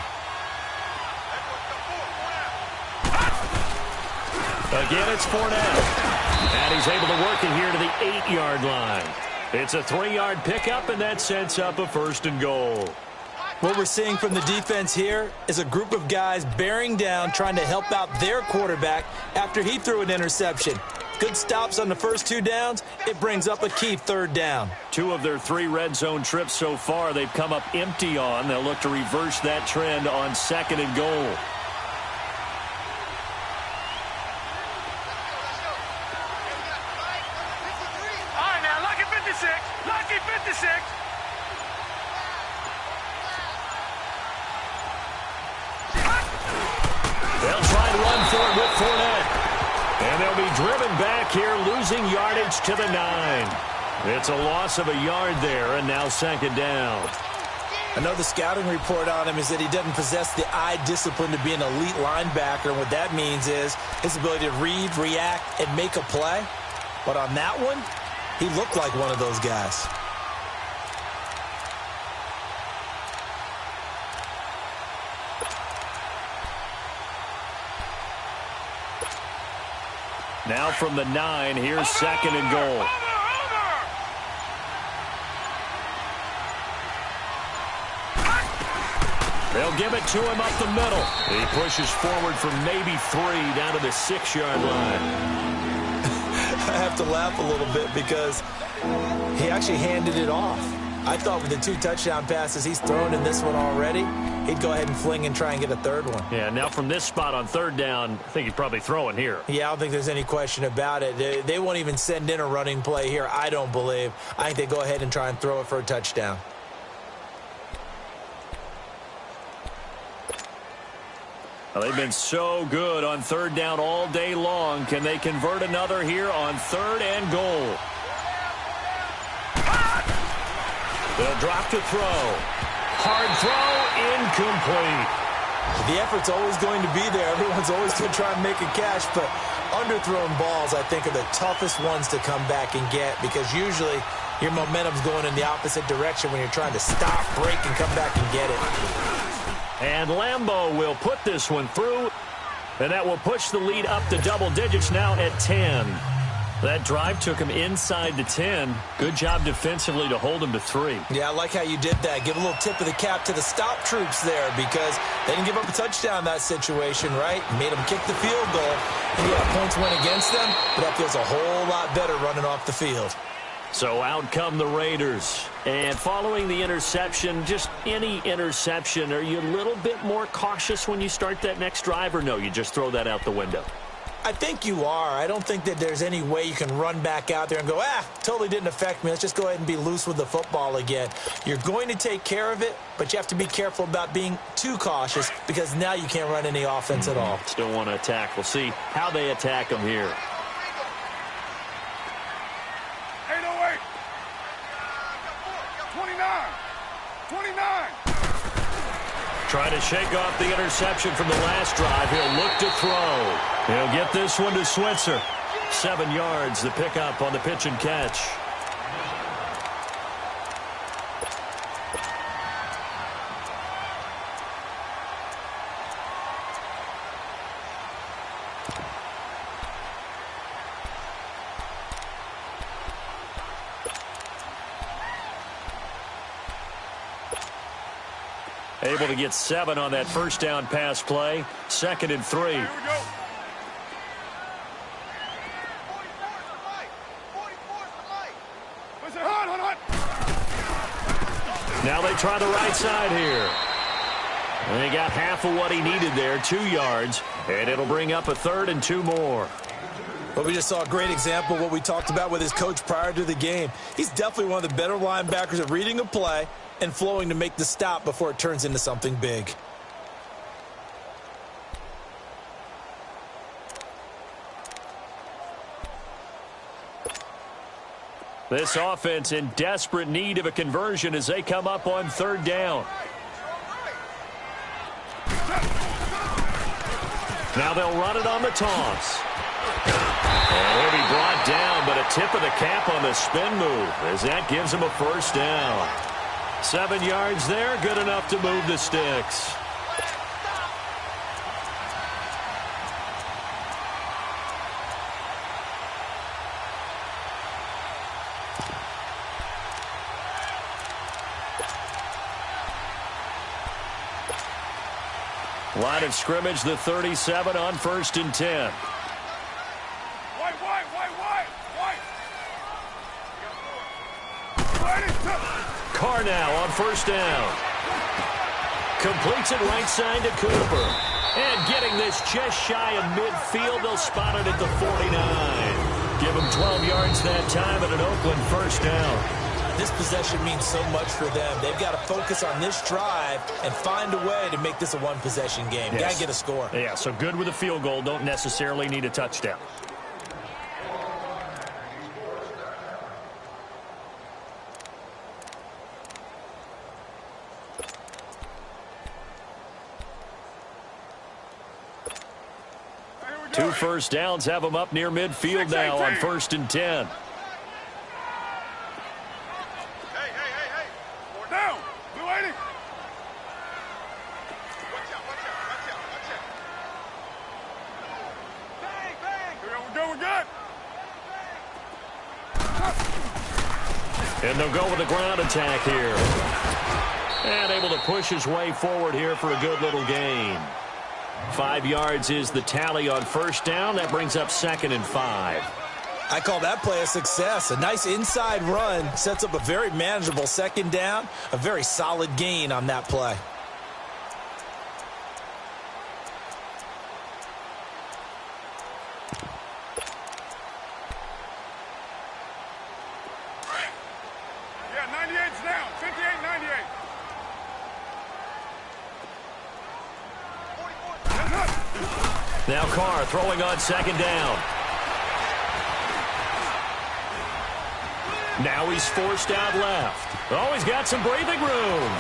Again, it's Fournette. And he's able to work it here to the 8-yard line. It's a 3-yard pickup, and that sets up a 1st and goal. What we're seeing from the defense here is a group of guys bearing down, trying to help out their quarterback after he threw an interception. Good stops on the first 2 downs. It brings up a key 3rd down. 2 of their 3 red zone trips so far they've come up empty on. They'll look to reverse that trend on 2nd and goal. Lucky 56. They'll try and run for it with Fournette. And they'll be driven back here, losing yardage to the 9. It's a loss of a yard there, and now 2nd down. I know the scouting report on him is that he doesn't possess the eye discipline to be an elite linebacker. And what that means is his ability to read, react, and make a play. But on that one, he looked like one of those guys. Now from the 9, here's 2nd and goal. They'll give it to him up the middle. He pushes forward for maybe 3 down to the 6-yard line. I have to laugh a little bit because he actually handed it off. I thought with the 2 touchdown passes he's thrown in this one already, he'd go ahead and fling and try and get a 3rd one. Yeah, now from this spot on 3rd down, I think he's probably throwing here. Yeah, I don't think there's any question about it. They won't even send in a running play here, I don't believe. I think they go ahead and try and throw it for a touchdown. Well, they've been so good on 3rd down all day long. Can they convert another here on 3rd and goal? They'll drop to throw. Hard throw, incomplete. The effort's always going to be there. Everyone's always going to try and make a catch, but underthrown balls, I think, are the toughest ones to come back and get, because usually your momentum's going in the opposite direction when you're trying to stop, break, and come back and get it. And Lambeau will put this one through, and that will push the lead up to double digits now at 10. That drive took him inside the 10. Good job defensively to hold him to 3. Yeah, I like how you did that. Give a little tip of the cap to the stop troops there, because they didn't give up a touchdown in that situation, right? Made them kick the field goal. And yeah, points went against them, but that feels a whole lot better running off the field. So out come the Raiders. And following the interception, just any interception, are you a little bit more cautious when you start that next drive, or no, you just throw that out the window? I think you are. I don't think that there's any way you can run back out there and go, totally didn't affect me. Let's just go ahead and be loose with the football again. You're going to take care of it, but you have to be careful about being too cautious because now you can't run any offense at all. Still want to attack. We'll see how they attack them here. 808. 29. Trying to shake off the interception from the last drive. He'll look to throw. He'll get this one to Switzer. 7 yards, the pickup on the pitch and catch. Able to get 7 on that first down pass play. 2nd and 3. Here we go. 44's the light. Now they try the right side here. And he got half of what he needed there, 2 yards. And it'll bring up a 3rd and 2 more. Well, we just saw a great example of what we talked about with his coach prior to the game. He's definitely one of the better linebackers at reading a play and flowing to make the stop before it turns into something big. This offense in desperate need of a conversion as they come up on 3rd down. Now they'll run it on the toss. And he'll be brought down, but a tip of the cap on the spin move as that gives him a 1st down. 7 yards there, good enough to move the sticks. Line of scrimmage, the 37 on 1st and 10. White. Carr now on 1st down. Completes it right side to Cooper. And getting this just shy of midfield, they'll spot it at the 49. Give him 12 yards that time and an Oakland 1st down. This possession means so much for them. They've got to focus on this drive and find a way to make this a one-possession game. Yes. Got to get a score. Yeah, so good with a field goal. Don't necessarily need a touchdown. Two 1st downs have them up near midfield now on 1st and 10. Hey. 4 down. Blue 80. Watch out. Bang. We're good. And they'll go with a ground attack here. And able to push his way forward here for a good little gain. 5 yards is the tally on 1st down. That brings up 2nd and 5. I call that play a success. A nice inside run sets up a very manageable 2nd down. A very solid gain on that play. Yeah, 98's down. 58-98. Now Carr throwing on 2nd down. Now he's forced out left. Oh, he's got some breathing room.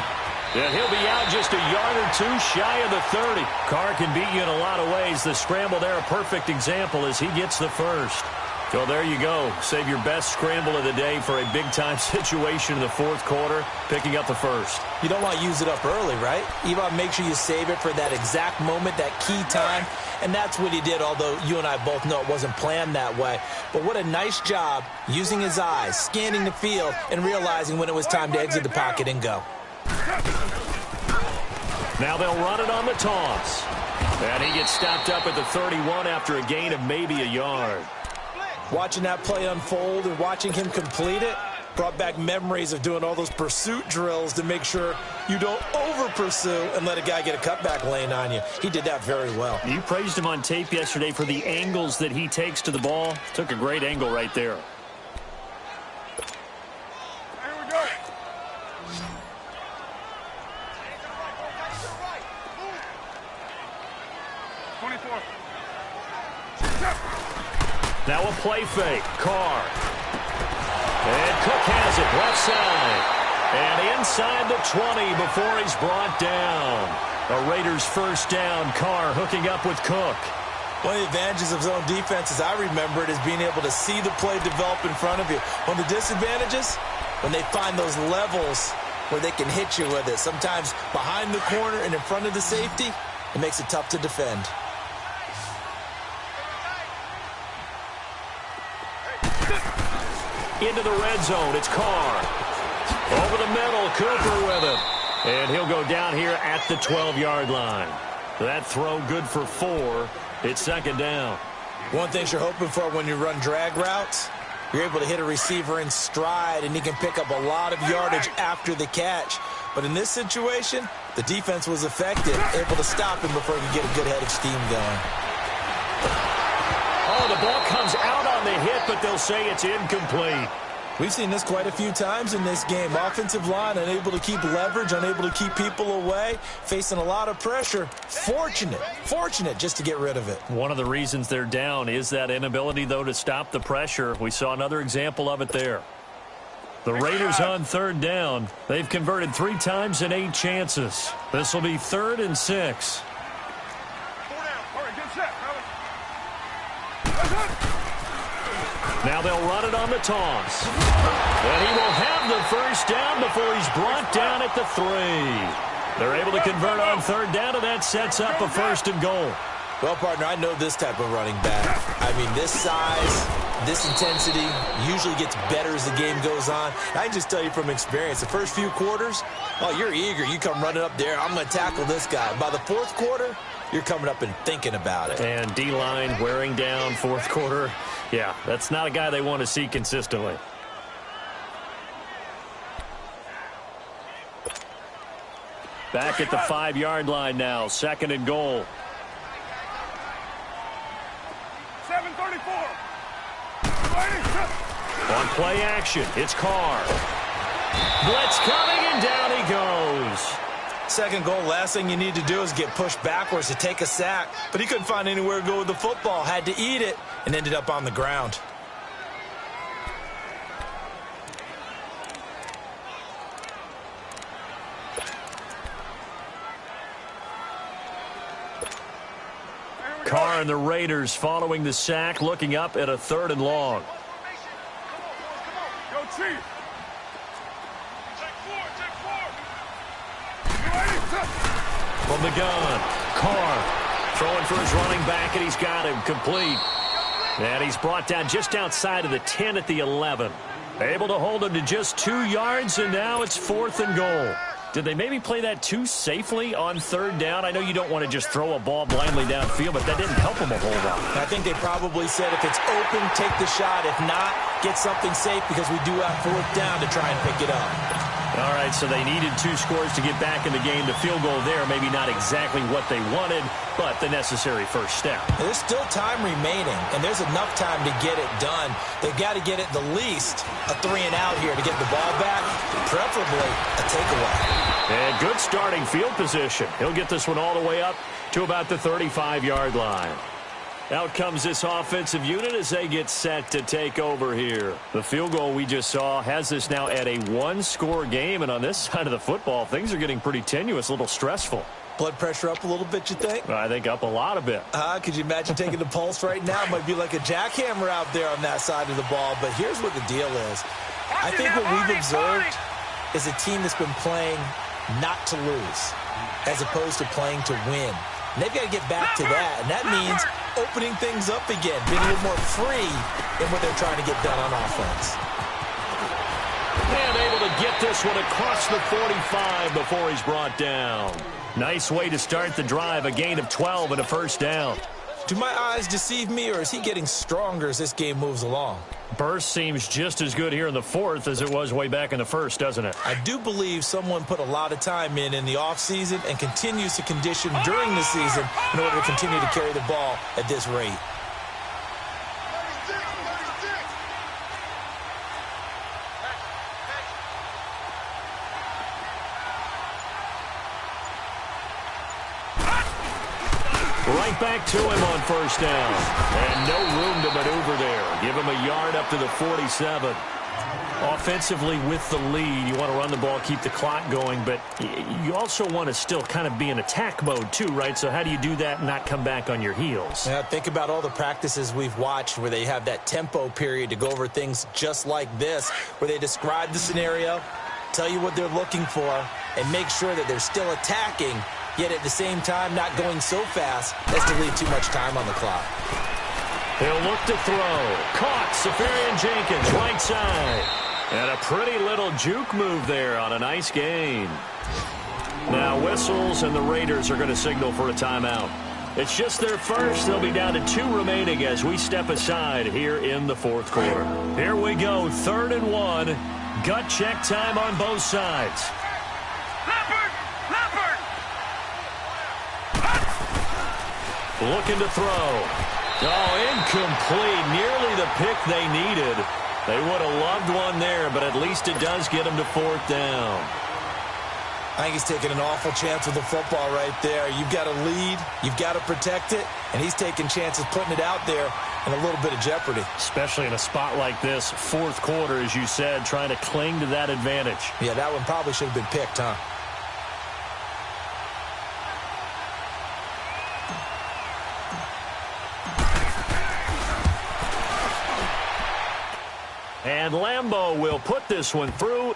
And he'll be out just a yard or 2 shy of the 30. Carr can beat you in a lot of ways. The scramble there, a perfect example as he gets the 1st. So there you go. Save your best scramble of the day for a big-time situation in the 4th quarter, picking up the 1st. You don't want to use it up early, right? You want to make sure you save it for that exact moment, that key time. And that's what he did, although you and I both know it wasn't planned that way. But what a nice job using his eyes, scanning the field, and realizing when it was time to exit the pocket and go. Now they'll run it on the toss. And he gets stopped up at the 31 after a gain of maybe a yard. Watching that play unfold and watching him complete it, Brought back memories of doing all those pursuit drills to make sure you don't over-pursue and let a guy get a cutback lane on you. He did that very well. You praised him on tape yesterday for the angles that he takes to the ball. Took a great angle right there. Here we go. Now a play fake. Carr. And Cook has it left side. And inside the 20 before he's brought down. A Raiders first down. Carr hooking up with Cook. One of the advantages of zone defense, as I remember it, is being able to see the play develop in front of you. One of the disadvantages, when they find those levels where they can hit you with it. Sometimes behind the corner and in front of the safety, it makes it tough to defend. Into the red zone. It's Carr. Over the middle. Cooper with him. And he'll go down here at the 12-yard line. That throw good for 4. It's second down. One thing you're hoping for when you run drag routes, you're able to hit a receiver in stride, and he can pick up a lot of yardage after the catch. But in this situation, the defense was effective, able to stop him before he could get a good head of steam going. Oh, the ball comes out on the hit, but they'll say it's incomplete. We've seen this quite a few times in this game. Offensive line unable to keep leverage, unable to keep people away, facing a lot of pressure. Fortunate just to get rid of it. One of the reasons they're down is that inability, though, to stop the pressure. We saw another example of it there. The Raiders on third down. They've converted 3 times in 8 chances. This will be 3rd and 6. Now they'll run it on the toss. And he will have the first down before he's brought down at the 3. They're able to convert on third down, and that sets up a 1st and goal. Well, partner, I know this type of running back. I mean, this size, this intensity usually gets better as the game goes on. I can just tell you from experience, the first few quarters, oh, you're eager. You come running up there, I'm going to tackle this guy. By the 4th quarter, you're coming up and thinking about it. And D-line wearing down 4th quarter. Yeah, that's not a guy they want to see consistently. Back at the 5-yard line now. 2nd and goal. 7:34. On play action, it's Carr. Blitz coming, and down he goes. 2nd goal, last thing you need to do is get pushed backwards to take a sack. But he couldn't find anywhere to go with the football. Had to eat it and ended up on the ground. Carr and the Raiders following the sack, looking up at a 3rd and long. Go Chief. From the gun, Carr throwing for his running back, and he's got him complete. And he's brought down just outside of the 10 at the 11. Able to hold him to just 2 yards, and now it's 4th and goal. Did they maybe play that too safely on third down? I know you don't want to just throw a ball blindly downfield, but that didn't help them a whole lot. I think they probably said if it's open, take the shot. If not, get something safe because we do have 4th down to try and pick it up. All right, so they needed 2 scores to get back in the game. The field goal there, maybe not exactly what they wanted, but the necessary first step. There's still time remaining, and there's enough time to get it done. They've got to get it the least a 3 and out here to get the ball back, preferably a takeaway. And good starting field position. He'll get this one all the way up to about the 35-yard line. Out comes this offensive unit as they get set to take over here. The field goal we just saw has this now at a 1-score game, and on this side of the football, things are getting pretty tenuous, a little stressful. Blood pressure up a little bit, you think? I think up a lot of it. Could you imagine taking the pulse right now? It might be like a jackhammer out there on that side of the ball, but here's what the deal is. I think what we've observed is a team that's been playing not to lose as opposed to playing to win. And they've got to get back to that, and that means opening things up again, being a little more free in what they're trying to get done on offense. And able to get this one across the 45 before he's brought down. Nice way to start the drive, a gain of 12 and a first down. Do my eyes deceive me, or is he getting stronger as this game moves along? Burst seems just as good here in the fourth as it was way back in the first, doesn't it? I do believe someone put a lot of time in the offseason and continues to condition during the season in order to continue to carry the ball at this rate. Right back to him on first down. And no room to maneuver there. Give him a yard up to the 47. Offensively with the lead, you want to run the ball, keep the clock going, but you also want to still kind of be in attack mode too, right? So how do you do that and not come back on your heels? Yeah, think about all the practices we've watched where they have that tempo period to go over things just like this, where they describe the scenario, tell you what they're looking for, and make sure that they're still attacking, yet at the same time not going so fast as to leave too much time on the clock. He'll look to throw. Caught. Safarian Jenkins, right side. And a pretty little juke move there on a nice gain. Now whistles, and the Raiders are going to signal for a timeout. It's just their first. They'll be down to 2 remaining as we step aside here in the fourth quarter. Here we go, 3rd and 1. Gut check time on both sides. Looking to throw. Oh, incomplete. Nearly the pick they needed. They would have loved one there, but at least it does get them to 4th down. I think he's taking an awful chance with the football right there. You've got to lead, you've got to protect it, and he's taking chances putting it out there in a little bit of jeopardy. Especially in a spot like this, 4th quarter, as you said, trying to cling to that advantage. Yeah, that one probably should have been picked, huh? And Lambeau will put this one through.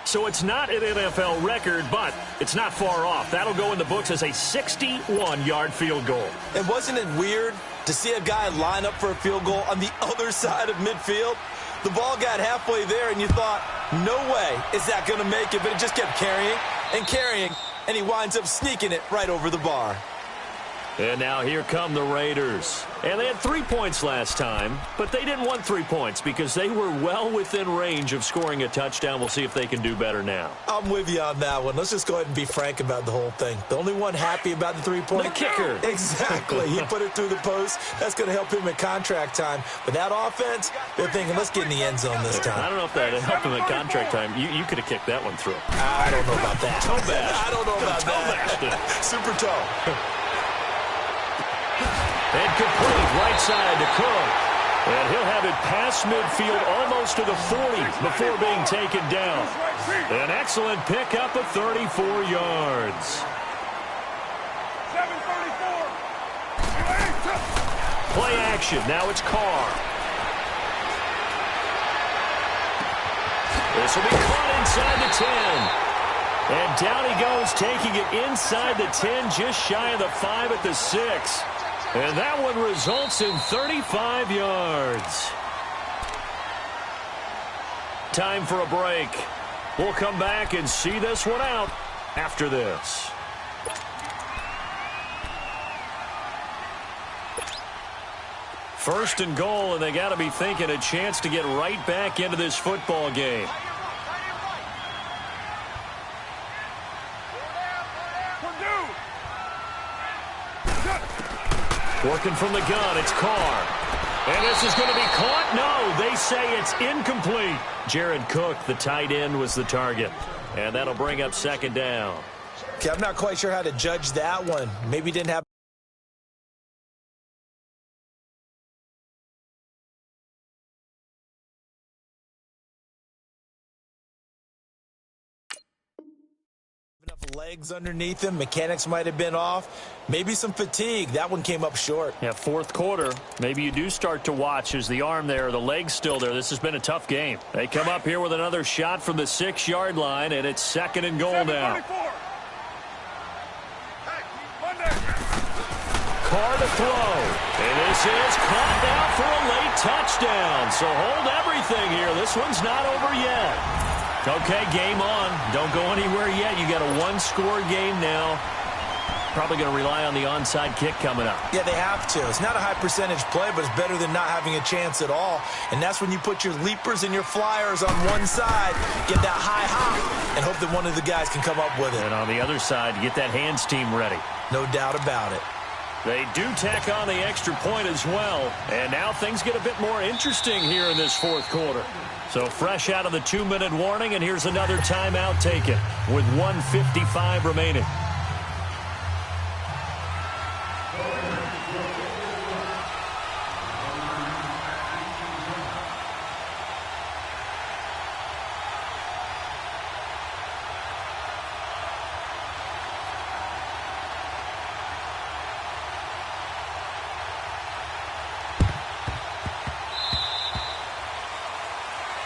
So it's not an NFL record, but it's not far off. That'll go in the books as a 61-yard field goal. And wasn't it weird to see a guy line up for a field goal on the other side of midfield? The ball got halfway there, and you thought, no way is that going to make it, but it just kept carrying and carrying, and he winds up sneaking it right over the bar. And now here come the Raiders. And they had 3 points last time, but they didn't want 3 points because they were well within range of scoring a touchdown. We'll see if they can do better now. I'm with you on that one. Let's just go ahead and be frank about the whole thing. The only one happy about the 3-point the kicker. Exactly. He put it through the post. That's going to help him at contract time. But that offense, they're thinking, let's get in the end zone this time. I don't know if that helped him at contract time. You could have kicked that one through. I don't know about that. Toe bash. I don't know about that. Super toe. And complete right side to Cook. And he'll have it past midfield almost to the 40 before being taken down. An excellent pickup of 34 yards. 7:34. Play action. Now it's Carr. This will be caught inside the 10. And down he goes, taking it inside the 10, just shy of the 5 at the 6. And that one results in 35 yards. Time for a break. We'll come back and see this one out after this. First and goal, and they got to be thinking a chance to get right back into this football game. Working from the gun, it's Carr. And this is going to be caught. No, they say it's incomplete. Jared Cook, the tight end, was the target. And that'll bring up 2nd down. Okay, I'm not quite sure how to judge that one. Maybe didn't have enough legs underneath him. Mechanics might have been off. Maybe some fatigue. That one came up short. Yeah, 4th quarter. Maybe you do start to watch as the arm there, the leg's still there. This has been a tough game. They come up here with another shot from the 6-yard line, and it's 2nd and goal now. Carr to throw. And this is caught now for a late touchdown. So hold everything here. This one's not over yet. Okay, game on. Don't go anywhere yet. You got a 1-score game now. probably going to rely on the onside kick coming up. Yeah, they have to. It's not a high percentage play, but it's better than not having a chance at all. And that's when you put your leapers and your flyers on one side, get that high hop, and hope that one of the guys can come up with it. And on the other side, get that hands team ready. No doubt about it. They do tack on the extra point as well. And now things get a bit more interesting here in this fourth quarter. So fresh out of the 2-minute warning, and here's another timeout taken with 1:55 remaining.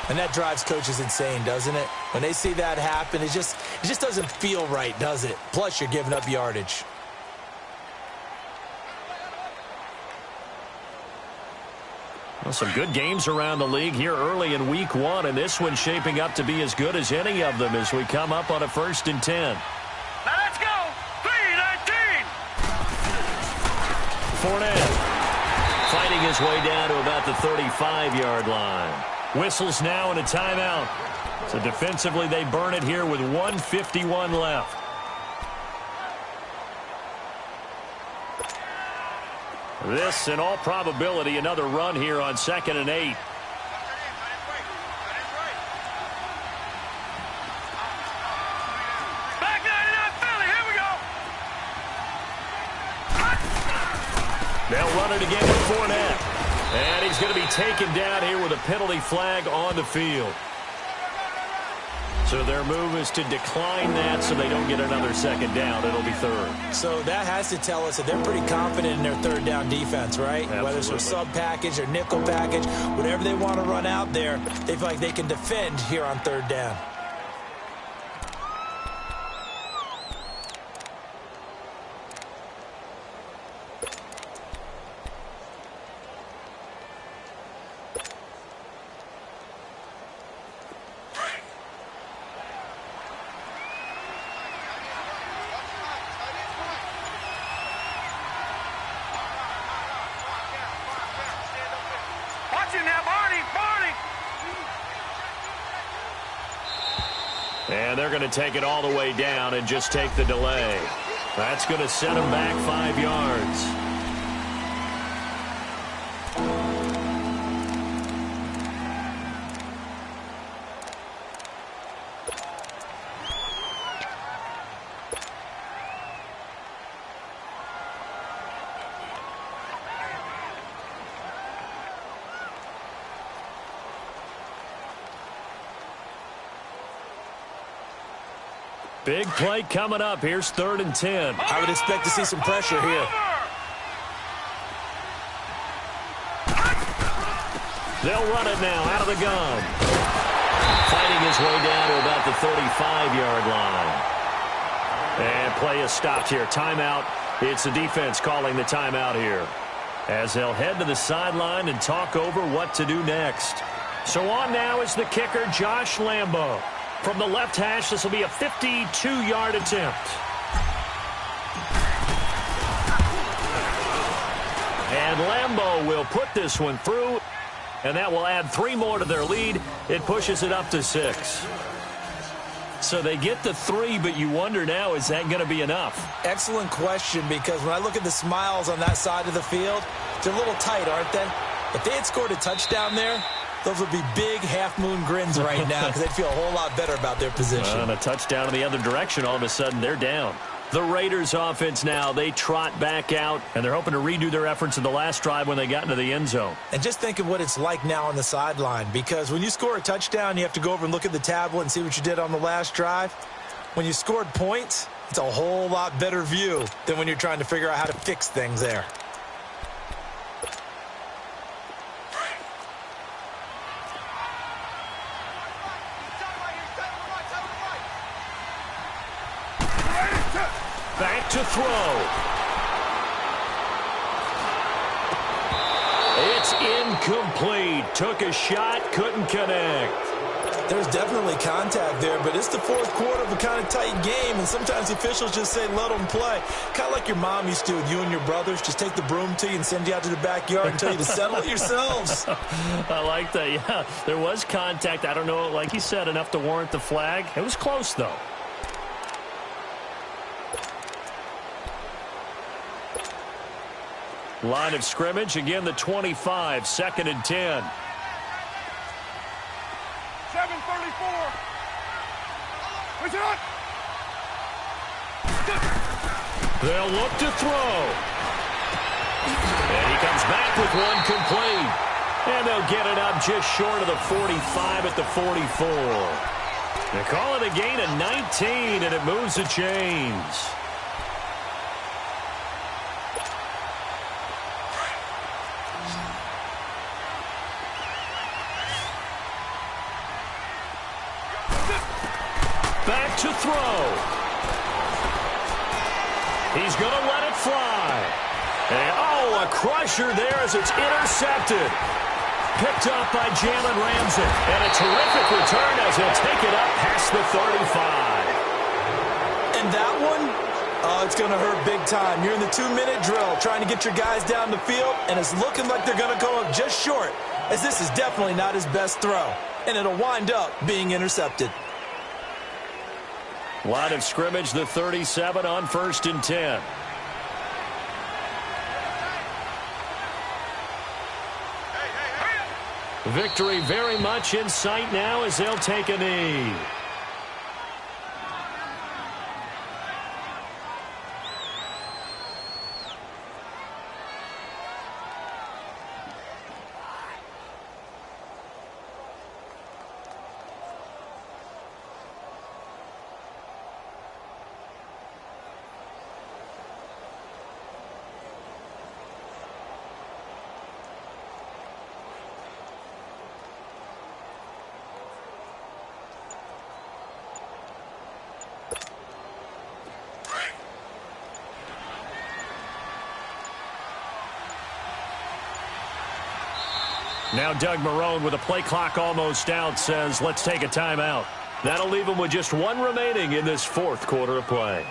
And that drives coaches insane, doesn't it? When they see that happen, it just doesn't feel right, does it? Plus, you're giving up yardage. Well, some good games around the league here early in week 1, and this one's shaping up to be as good as any of them as we come up on a 1st and 10. Now let's go. 3-19. Fournette fighting his way down to about the 35-yard line. Whistles now and a timeout. So defensively, they burn it here with 1:51 left. This, in all probability, another run here on 2nd and 8. Back 99 Philly. Here we go. They'll run it again with Fournette. And he's going to be taken down here with a penalty flag on the field. So their move is to decline that so they don't get another 2nd down. It'll be 3rd. So that has to tell us that they're pretty confident in their 3rd down defense, right? Absolutely. Whether it's a sub package or nickel package, whatever they want to run out there, they feel like they can defend here on 3rd down. And they're going to take it all the way down and just take the delay. That's going to set them back 5 yards. Big play coming up. Here's 3rd and 10. I would expect to see some pressure here. They'll run it now out of the gun. Fighting his way down to about the 35-yard line. And play is stopped here. Timeout. It's the defense calling the timeout here, as they'll head to the sideline and talk over what to do next. So on now is the kicker, Josh Lambo. From the left hash, this will be a 52-yard attempt. And Lambo will put this one through, and that will add 3 more to their lead. It pushes it up to 6. So they get the 3, but you wonder now, is that going to be enough? Excellent question, because when I look at the smiles on that side of the field, they're a little tight, aren't they? If they had scored a touchdown there, those would be big half-moon grins right now because they'd feel a whole lot better about their position. And a touchdown in the other direction, all of a sudden they're down. The Raiders offense now, they trot back out, and they're hoping to redo their efforts in the last drive when they got into the end zone. And just think of what it's like now on the sideline, because when you score a touchdown, you have to go over and look at the tablet and see what you did on the last drive. When you scored points, it's a whole lot better view than when you're trying to figure out how to fix things there. Back to throw. It's incomplete. Took a shot, couldn't connect. There's definitely contact there, but it's the fourth quarter of a kind of tight game, and sometimes officials just say let them play. Kind of like your mom used to with you and your brothers. Just take the broom to you and send you out to the backyard and tell you to settle it yourselves. I like that, yeah. There was contact. I don't know, like you said, enough to warrant the flag. It was close, though. Line of scrimmage, again the 25, 2nd and 10. 7:34. Push it up. They'll look to throw. And he comes back with one complete. And they'll get it up just short of the 45 at the 44. They call it a gain of 19, and it moves the chains. Back to throw. He's going to let it fly. And, oh, a crusher there as it's intercepted. Picked up by Jalen Ramsey. And a terrific return as he'll take it up past the 35. And that one, it's going to hurt big time. You're in the 2-minute drill trying to get your guys down the field, and it's looking like they're going to go up just short, as this is definitely not his best throw. And it'll wind up being intercepted. Line of scrimmage, the 37 on 1st and 10. Victory very much in sight now as they'll take a knee. Now Doug Marrone, with a play clock almost out, says let's take a timeout. That'll leave him with just one remaining in this 4th quarter of play.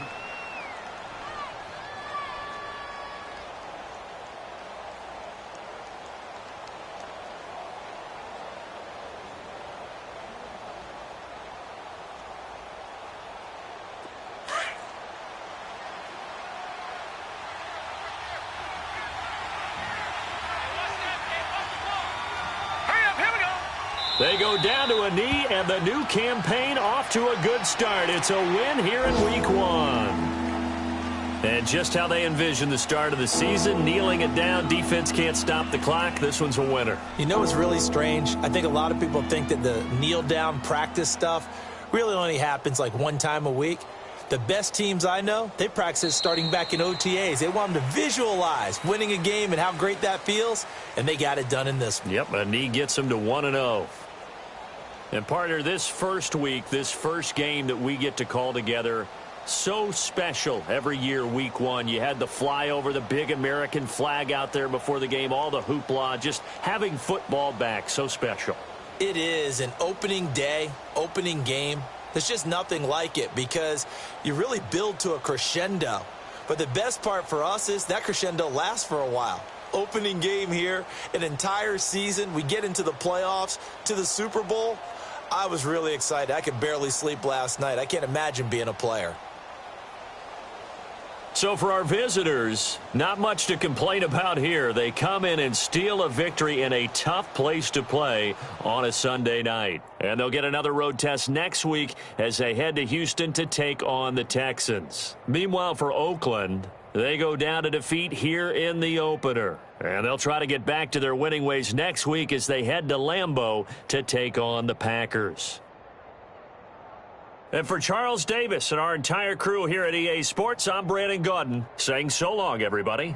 They go down to a knee, and the new campaign off to a good start. It's a win here in Week 1. And just how they envision the start of the season, kneeling it down, defense can't stop the clock. This one's a winner. You know what's really strange? I think a lot of people think that the kneel-down practice stuff really only happens like one time a week. The best teams I know, they practice it starting back in OTAs. They want them to visualize winning a game and how great that feels, and they got it done in this one. Yep, a knee gets them to 1-0. And, partner, this first week, this first game that we get to call together, so special every year, Week 1. You had the flyover, the big American flag out there before the game, all the hoopla, just having football back, so special. It is an opening day, opening game. There's just nothing like it because you really build to a crescendo. But the best part for us is that crescendo lasts for a while. Opening game here, an entire season. We get into the playoffs, to the Super Bowl. I was really excited. I could barely sleep last night. I can't imagine being a player. So for our visitors, not much to complain about here. They come in and steal a victory in a tough place to play on a Sunday night. And they'll get another road test next week as they head to Houston to take on the Texans. Meanwhile, for Oakland, they go down to defeat here in the opener. And they'll try to get back to their winning ways next week as they head to Lambeau to take on the Packers. And for Charles Davis and our entire crew here at EA Sports, I'm Brandon Gaudin saying so long, everybody.